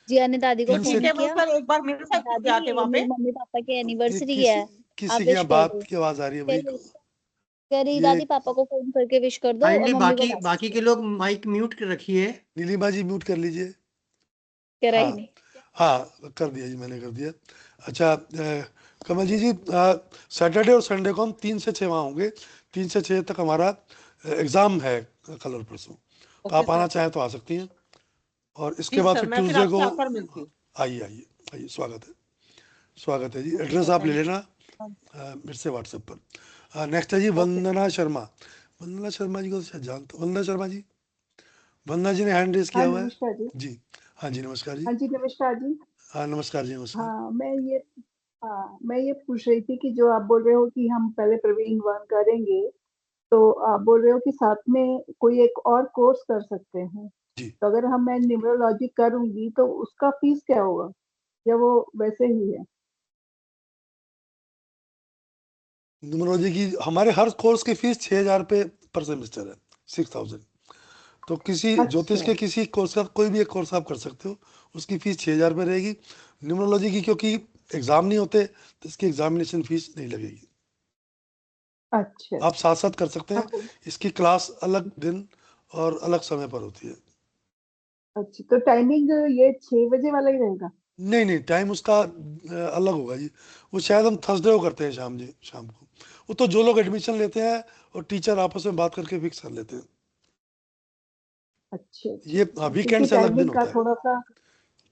जिया ने दादी को तीन से ठीक फोन है, मैं किया, सर एक बार मिल सकती हूँ दादी आके वहाँ पे? मेरे मम्मी पापा की एनिवर्सरी किसी है, आप किसी के विश यहाँ कर बात दो। की आवाज़ आ रही है कह भाई। रही कह रही ये दादी पापा को फोन करके विश कर दो और काइंडली मम्मी को बाकी मैसेज बाकी कर के दो। लोग माइक म्यूट रखिए। नीलिमा जी म्यूट कर लीजिए। करा ही हाँ नहीं। हाँ, कर दिया जी, मैंने कर दिया। अच्छा, कमल जी सैटरडे और संडे को हम 3 से 6 वहाँ होंगे। 3 से 6 तक हमारा एग्ज़ाम है, कल और परसों। तो ओके आप आना सर। चाहें तो आ सकती हैं, और इसके जी बाद सर, फिर मैं फिर ट्यूसडे आपसे को आकर मिलती हूँ। आइए आइए आइए, स्वागत है, स्वागत है जी। ओके एड्रेस सर, आप ले थैंक लेना मेरे से व्हाट्सएप पर। नेक्स्ट है जी यू। ओके वंदना शर्मा। वंदना शर्मा जी को तो शायद जानते हो। वंदना शर्मा जी, वंदना जी ने हैंड रेज हाँ किया हुआ है नमस्कार जी। जी। हाँ जी, नमस्कार जी। हाँ जी नमस्कार जी। हाँ नमस्कार जी, नमस्कार। मैं ये पूछ रही थी कि जो आप बोल रहे हो कि हम पहले प्रवीण वन करेंगे, तो आप बोल रहे हो कि साथ में कोई एक और कोर्स कर सकते हैं। जी, तो अगर मैं न्यूमरोलॉजी करूंगी तो उसका फीस क्या होगा, या वो वैसे ही है? न्यूमरोलॉजी की हमारे हर कोर्स की फीस 6,000 रुपये पर सेमेस्टर है, 6,000। तो किसी ज्योतिष अच्छा के किसी कोर्स का कोई भी एक कोर्स आप कर सकते हो, उसकी फीस 6,000 रुपये रहेगी। न्यूमरोलॉजी की क्योंकि एग्ज़ाम नहीं होते, तो इसकी एग्जामिनेशन फीस नहीं लगेगी। अच्छा आप साथ साथ कर सकते हैं, हाँ, इसकी क्लास अलग दिन और अलग समय पर होती है। अच्छा तो टाइमिंग ये 6 बजे वाला ही रहेगा? नहीं नहीं, टाइम उसका अलग होगा जी। वो शायद हम थर्सडे को करते हैं शाम को। वो तो जो लोग एडमिशन लेते हैं और टीचर आपस में बात करके फिक्स कर लेते हैं। अच्छा अच्छा ये अच्छा, वीकेंड क्योंकि से अलग दिन टाइमिंग का होता है। थोड़ा सा। हाँ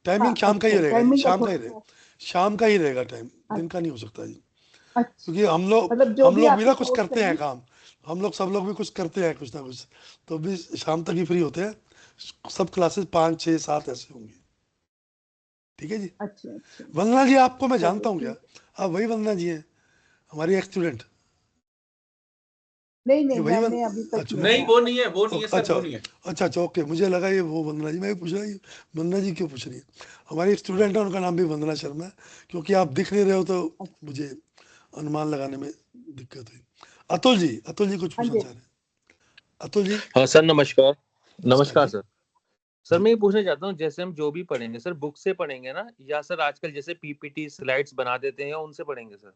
टाइमिंग शाम का ही अच्छा, रहेगा जी, टाइमिंग का शाम का ही थोड़ा रहेगा, सा। शाम का ही रहेगा टाइम, दिन का अच्छा नहीं हो सकता जी। अच्छा, क्योंकि मतलब जो हम भी लोग भी आपके ना कुछ कोर्स करते हैं रहेंगे। काम, हम लोग सब लोग भी कुछ करते हैं, कुछ ना कुछ, तो भी शाम तक ही फ्री होते हैं। सब क्लासेस 5 6 7 ऐसे होंगी। ठीक है जी। अच्छा अच्छा, वंदना जी आपको मैं चलिए जानता हूँ क्या? ठीक। आप वही वंदना जी हैं, हमारी एक स्टूडेंट? नहीं ये नहीं, वही मैंने अभी तक अच्छा नहीं नहीं, है। वो नहीं है, वो नहीं है सर, अच्छा वो नहीं है। अच्छा अच्छा, ओके, मुझे लगा ये वो वंदना जी। मैं भी पूछ रहा ये वंदना जी क्यों पूछ रही है। हमारी एक स्टूडेंट है, उनका नाम भी वंदना शर्मा है। क्योंकि आप दिख नहीं रहे हो तो अच्छा, मुझे अनुमान लगाने में दिक्कत हुई। अतुल जी कुछ हाँ पूछना जी। चाह रहे हैं? अतुल जी, हाँ सर, नमस्कार। नमस्कार नमस्कार जी। सर। सर जी, मैं ये पूछना चाहता हूँ, जैसे हम जो भी पढ़ेंगे सर बुक से पढ़ेंगे ना, या सर आजकल जैसे पीपीटी स्लाइड्स बना देते हैं उनसे पढ़ेंगे सर?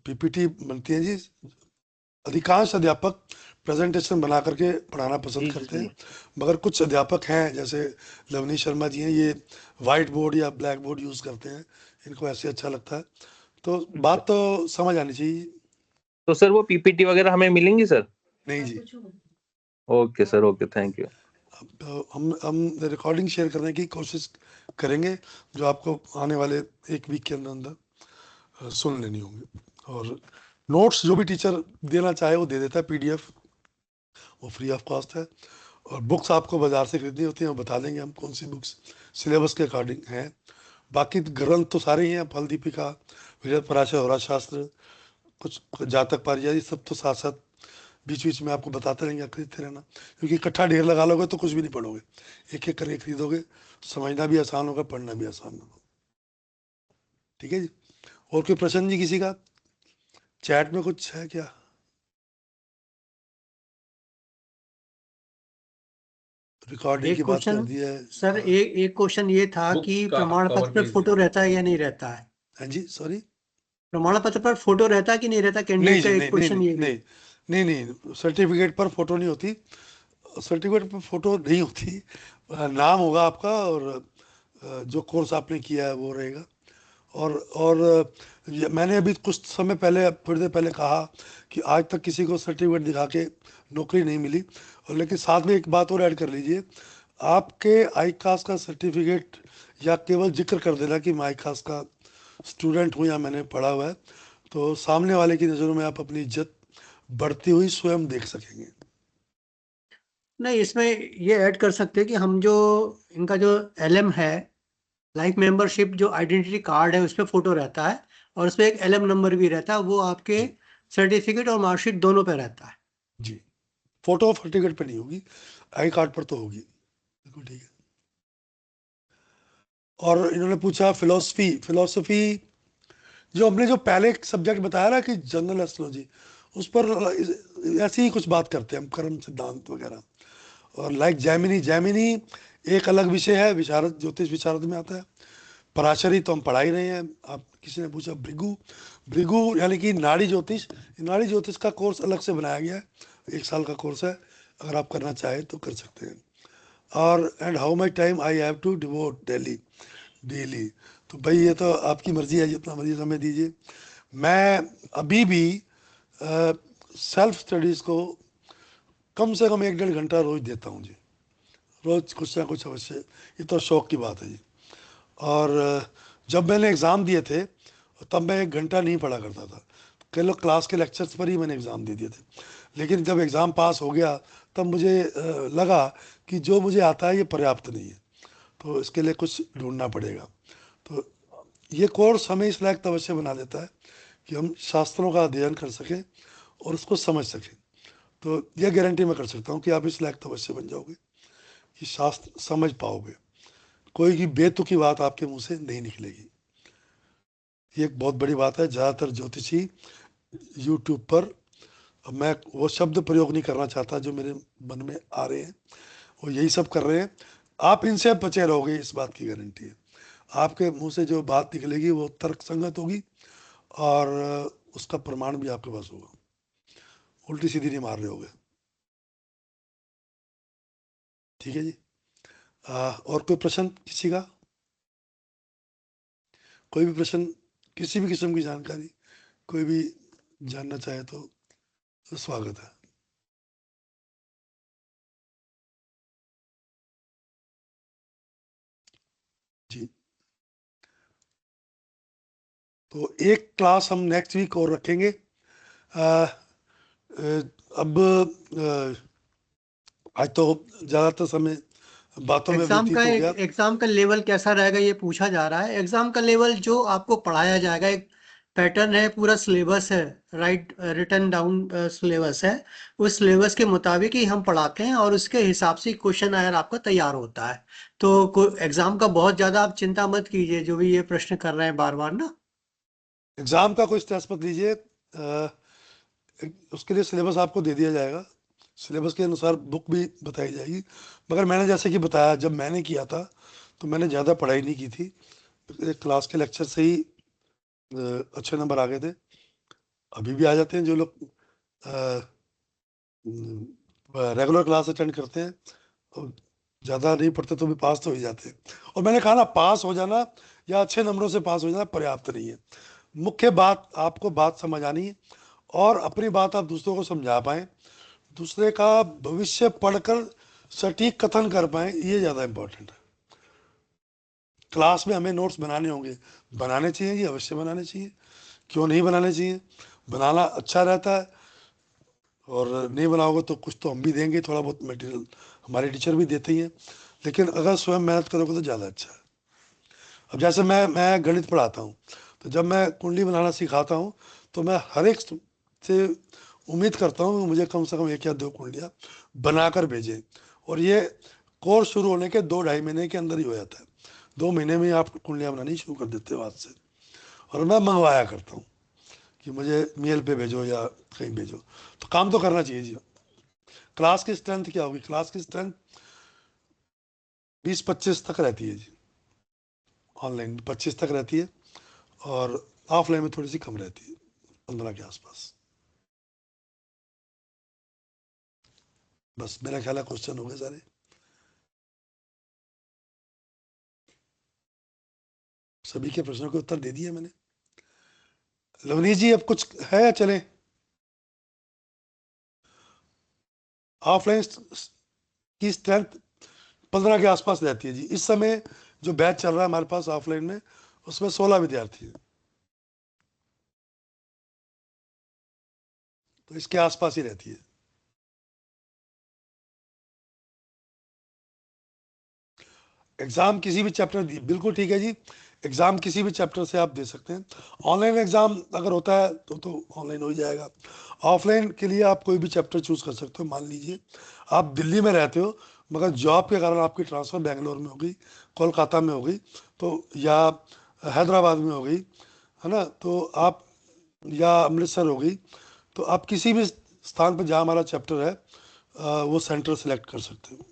पीपीटी बनती है जी। अधिकांश अध्यापक प्रेजेंटेशन बना करके पढ़ाना पसंद जी जी करते जी। हैं, मगर कुछ अध्यापक हैं जैसे लवनी शर्मा जी हैं, ये वाइट बोर्ड या ब्लैक बोर्ड यूज़ करते हैं, इनको ऐसे अच्छा लगता है। तो अच्छा, बात तो समझ आनी चाहिए। तो सर वो पीपीटी वगैरह हमें मिलेंगी सर? नहीं जी, okay sir, okay, thank you. हम रिकॉर्डिंग शेयर करने की कोशिश करेंगे, जो आपको आने वाले एक वीक के अंदर अंदर सुन लेनी होंगी। और नोट्स जो भी टीचर देना चाहे वो दे देता है, पीडीएफ, वो फ्री ऑफ कॉस्ट है। और बुक्स आपको बाज़ार से खरीदनी होती हैं, वो बता देंगे हम कौन सी बुक्स सिलेबस के अकॉर्डिंग हैं। बाकी ग्रंथ तो सारे ही हैं, फल दीपिका, विजय पराशर, होरा शास्त्र, कुछ जातक पारिजात, ये सब तो साथ साथ बीच बीच में आपको बताते रहेंगे, खरीदते रहना, क्योंकि इकट्ठा ढेर लगा लोगे तो कुछ भी नहीं पढ़ोगे, एक एक करके खरीदोगे, समझना भी आसान होगा, पढ़ना भी आसान होगा। ठीक है जी। और कोई प्रश्न जी किसी का? चैट में कुछ है क्या? रिकॉर्डिंग एक की बात कर क्वेश्चन दी है। सर, एक क्वेश्चन ये था बुक कि का प्रमाण कवर पत्र पे पेज फोटो रहता है या नहीं रहता है? हाँ जी, सॉरी। प्रमाण पत्र पर फोटो रहता है कि नहीं रहता, नहीं कैंडिडेट का जी, एक नहीं नहीं क्वेश्चन नहीं ये भी नहीं नहीं नहीं, सर्टिफिकेट पर फोटो नहीं होती, सर्टिफिकेट पर फोटो नहीं होती, नाम होगा आपका और जो कोर्स आपने किया है वो रहेगा। और मैंने अभी कुछ समय पहले, थोड़ी देर पहले कहा कि आज तक किसी को सर्टिफिकेट दिखा के नौकरी नहीं मिली, और लेकिन साथ में एक बात और ऐड कर लीजिए, आपके आई कास्ट का सर्टिफिकेट या केवल जिक्र कर देना कि मैं आई कास्ट का स्टूडेंट हूँ या मैंने पढ़ा हुआ है, तो सामने वाले की नज़रों में आप अपनी इज्जत बढ़ती हुई स्वयं देख सकेंगे। नहीं, इसमें ये ऐड कर सकते हैं कि हम जो इनका जो एलएम है, लाइफ मेंबरशिप जो आइडेंटिटी कार्ड है, उस पर फोटो रहता है और उस पर एक एलएम नंबर भी रहता है, वो आपके जी सर्टिफिकेट और मार्कशीट दोनों पे रहता है। जी, फोटो सर्टिफिकेट पे नहीं होगी, आई कार्ड पर तो होगी। बिल्कुल ठीक है। और इन्होंने पूछा फिलोसफी जो हमने जो पहले एक सब्जेक्ट बताया ना कि जनरल एस्ट्रोलॉजी, उस पर ऐसी ही कुछ बात करते हैं हम, कर्म सिद्धांत वगैरह। और लाइक जैमिनी एक अलग विषय है, विशारद, ज्योतिष विशारद में आता है। पराशरी तो हम पढ़ा ही रहे हैं। आप किसी ने पूछा भृगु, भृगु यानी कि नाड़ी ज्योतिष, नाड़ी ज्योतिष का कोर्स अलग से बनाया गया है, 1 साल का कोर्स है, अगर आप करना चाहें तो कर सकते हैं। और and how much time I have to devote daily, तो भाई ये तो आपकी मर्जी है, जितना मर्जी समय दीजिए। मैं अभी भी सेल्फ स्टडीज़ को कम से कम 1-1.5 घंटा रोज देता हूँ जी, रोज कुछ ना कुछ अवश्य, ये तो शौक की बात है जी। और जब मैंने एग्ज़ाम दिए थे तब मैं 1 घंटा नहीं पढ़ा करता था, कई लोग क्लास के लेक्चर्स पर ही मैंने एग्ज़ाम दे दिए थे, लेकिन जब एग्ज़ाम पास हो गया तब मुझे लगा कि जो मुझे आता है ये पर्याप्त नहीं है, तो इसके लिए कुछ ढूंढना पड़ेगा। तो ये कोर्स हमें इस लायक अवश्य बना देता है कि हम शास्त्रों का अध्ययन कर सकें और उसको समझ सकें। तो यह गारंटी मैं कर सकता हूँ कि आप इस लायक अवश्य बन जाओगे कि शास्त्र समझ पाओगे, कोई की बेतुकी बात आपके मुंह से नहीं निकलेगी। ये एक बहुत बड़ी बात है। ज़्यादातर ज्योतिषी यूट्यूब पर, अब मैं वो शब्द प्रयोग नहीं करना चाहता जो मेरे मन में आ रहे हैं, वो यही सब कर रहे हैं। आप इनसे बचे रहोगे, इस बात की गारंटी है। आपके मुंह से जो बात निकलेगी वो तर्क संगत होगी और उसका प्रमाण भी आपके पास होगा, उल्टी सीधी नहीं मार रहे होगे। ठीक है जी। और कोई प्रश्न किसी का? कोई भी प्रश्न, किसी भी किस्म की जानकारी कोई भी जानना चाहे तो स्वागत है। जी, तो एक क्लास हम नेक्स्ट वीक और रखेंगे। अब आज तो ज़्यादातर समय बातों में व्यतीत हो गया। एग्जाम का लेवल कैसा रहेगा ये पूछा जा रहा है। एग्जाम का लेवल जो आपको पढ़ाया जाएगा, एक पैटर्न है, पूरा सिलेबस है, राइट, रिटन डाउन सिलेबस है, उस सिलेबस के मुताबिक ही हम पढ़ाते हैं और उसके हिसाब से क्वेश्चन आयर आपका तैयार होता है। तो एग्जाम का बहुत ज्यादा आप चिंता मत कीजिए, जो भी ये प्रश्न कर रहे हैं बार बार ना। एग्जाम का कोई स्ट्रेस मत लीजिए, उसके लिए सिलेबस आपको दे दिया जाएगा, सिलेबस के अनुसार बुक भी बताई जाएगी। मगर मैंने जैसे कि बताया, जब मैंने किया था तो मैंने ज़्यादा पढ़ाई नहीं की थी, क्लास के लेक्चर से ही अच्छे नंबर आ गए थे। अभी भी आ जाते हैं जो लोग रेगुलर क्लास अटेंड करते हैं, और ज़्यादा नहीं पढ़ते तो भी पास तो हो ही जाते हैं। और मैंने कहा ना, पास हो जाना या अच्छे नंबरों से पास हो जाना पर्याप्त नहीं है। मुख्य बात, आपको बात समझ आनी है और अपनी बात आप दूसरों को समझा पाएँ, दूसरे का भविष्य पढ़कर सटीक कथन कर पाएँ, ये ज़्यादा इम्पोर्टेंट है। क्लास में हमें नोट्स बनाने होंगे, बनाने चाहिए जी, अवश्य बनाने चाहिए, क्यों नहीं बनाने चाहिए, बनाना अच्छा रहता है। और नहीं बनाओगे तो कुछ तो हम भी देंगे, थोड़ा बहुत मटेरियल हमारे टीचर भी देते ही हैं, लेकिन अगर स्वयं मेहनत करोगे तो ज़्यादा अच्छा है। अब जैसे मैं गणित पढ़ाता हूँ, तो जब मैं कुंडली बनाना सिखाता हूँ तो मैं हर एक से उम्मीद करता हूँ कि मुझे कम से कम 1 या 2 कुंडलियाँ बनाकर भेजें, और ये कोर्स शुरू होने के 2-2.5 महीने के अंदर ही हो जाता है। 2 महीने में ही आप कुंडलियाँ बनानी शुरू कर देते हो हाथ से, और मैं मंगवाया करता हूँ कि मुझे मेल पे भेजो या कहीं भेजो। तो काम तो करना चाहिए जी। क्लास की स्ट्रेंथ क्या होगी? क्लास की स्ट्रेंथ 20-25 तक रहती है जी, ऑनलाइन 25 तक रहती है, और ऑफलाइन में थोड़ी सी कम रहती है, 15 के आसपास। बस मेरा ख्याल है क्वेश्चन हो गए सारे। सभी के प्रश्नों के उत्तर दे दिए मैंने। लवनीश जी अब कुछ है या चले? ऑफलाइन की स्ट्रेंथ 15 के आसपास रहती है जी। इस समय जो बैच चल रहा है हमारे पास ऑफलाइन में, उसमें 16 विद्यार्थी हैं, तो इसके आसपास ही रहती है। एग्जाम किसी भी चैप्टर, बिल्कुल ठीक है जी, एग्जाम किसी भी चैप्टर से आप दे सकते हैं। ऑनलाइन एग्जाम अगर होता है तो ऑनलाइन हो ही जाएगा। ऑफलाइन के लिए आप कोई भी चैप्टर चूज कर सकते हो। मान लीजिए आप दिल्ली में रहते हो, मगर जॉब के कारण आपकी ट्रांसफर बेंगलोर में हो गई, कोलकाता में हो गई, तो या हैदराबाद में हो गई, है ना, तो आप, या अमृतसर हो गई, तो आप किसी भी स्थान पर जहाँ हमारा चैप्टर है वो सेंटर सेलेक्ट कर सकते हो।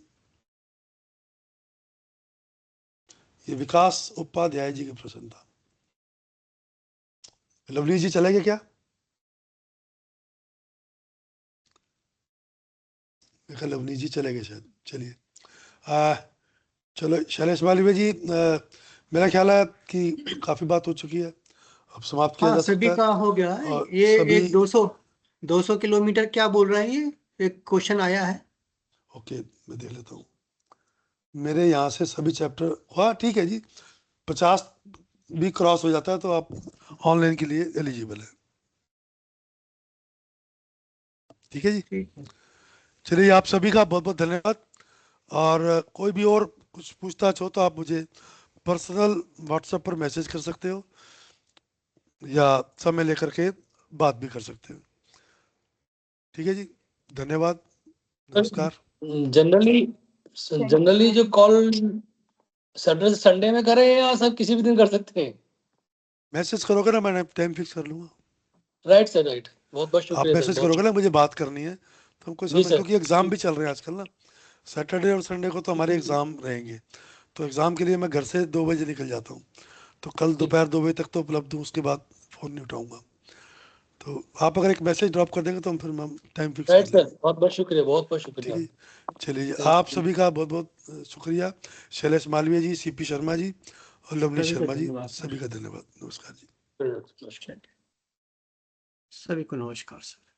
ये विकास उपाध्याय जी का प्रश्न था। लवली जी चले गए क्या? देखा लवली जी चले गए शायद। चलिए चलो शैलेश मालवीय जी, मेरा ख्याल है कि काफी बात हो चुकी है, अब समाप्त किया हाँ जा सभी सकता है। का हो गया है। और ये सभी, एक 200 किलोमीटर क्या बोल रहा है, ये एक क्वेश्चन आया है। ओके मैं देख लेता हूँ। मेरे यहाँ से सभी चैप्टर, हाँ ठीक है जी, 50 भी क्रॉस हो जाता है तो आप ऑनलाइन के लिए एलिजिबल है। ठीक है जी, ठीक है। चलिए आप सभी का बहुत बहुत धन्यवाद। और कोई भी और कुछ पूछताछ हो तो आप मुझे पर्सनल व्हाट्सएप पर मैसेज कर सकते हो, या समय लेकर के बात भी कर सकते हो। ठीक है जी, धन्यवाद, नमस्कार। जनरली जो कॉल सैटरडे संडे में करें या सब किसी भी दिन कर सकते हैं? मैसेज करोगे ना, मैं टाइम फिक्स कर लूंगा। Right sir, right. बहुत बहुत आप शुक्रिया सर, मैसेज बहुत करोगे ना, मुझे बात करनी है तो हमको जी समय, सर। क्योंकि एग्जाम भी चल रहे हैं आजकल ना, सैटरडे और संडे को तो हमारे एग्जाम रहेंगे, तो एग्जाम के लिए मैं घर से 2 बजे निकल जाता हूँ, तो कल दोपहर 2 बजे तक तो उपलब्ध हूँ, उसके बाद फ़ोन नहीं उठाऊंगा। तो आप अगर एक मैसेज ड्रॉप कर देंगे तो हम फिर हम टाइम फिक्स राइट कर लेंगे। सर, बहुत बहुत शुक्रिया, बहुत बहुत ठीक शुक्रिया। है, चलिए आप सभी का बहुत बहुत शुक्रिया। शैलेश मालवीय जी, सीपी शर्मा जी और लवनीश सभी को शर्मा जी, धन्यवाद सर। सभी का धन्यवाद। नमस्कार जी। नमस्कार। सभी को नमस्कार सर।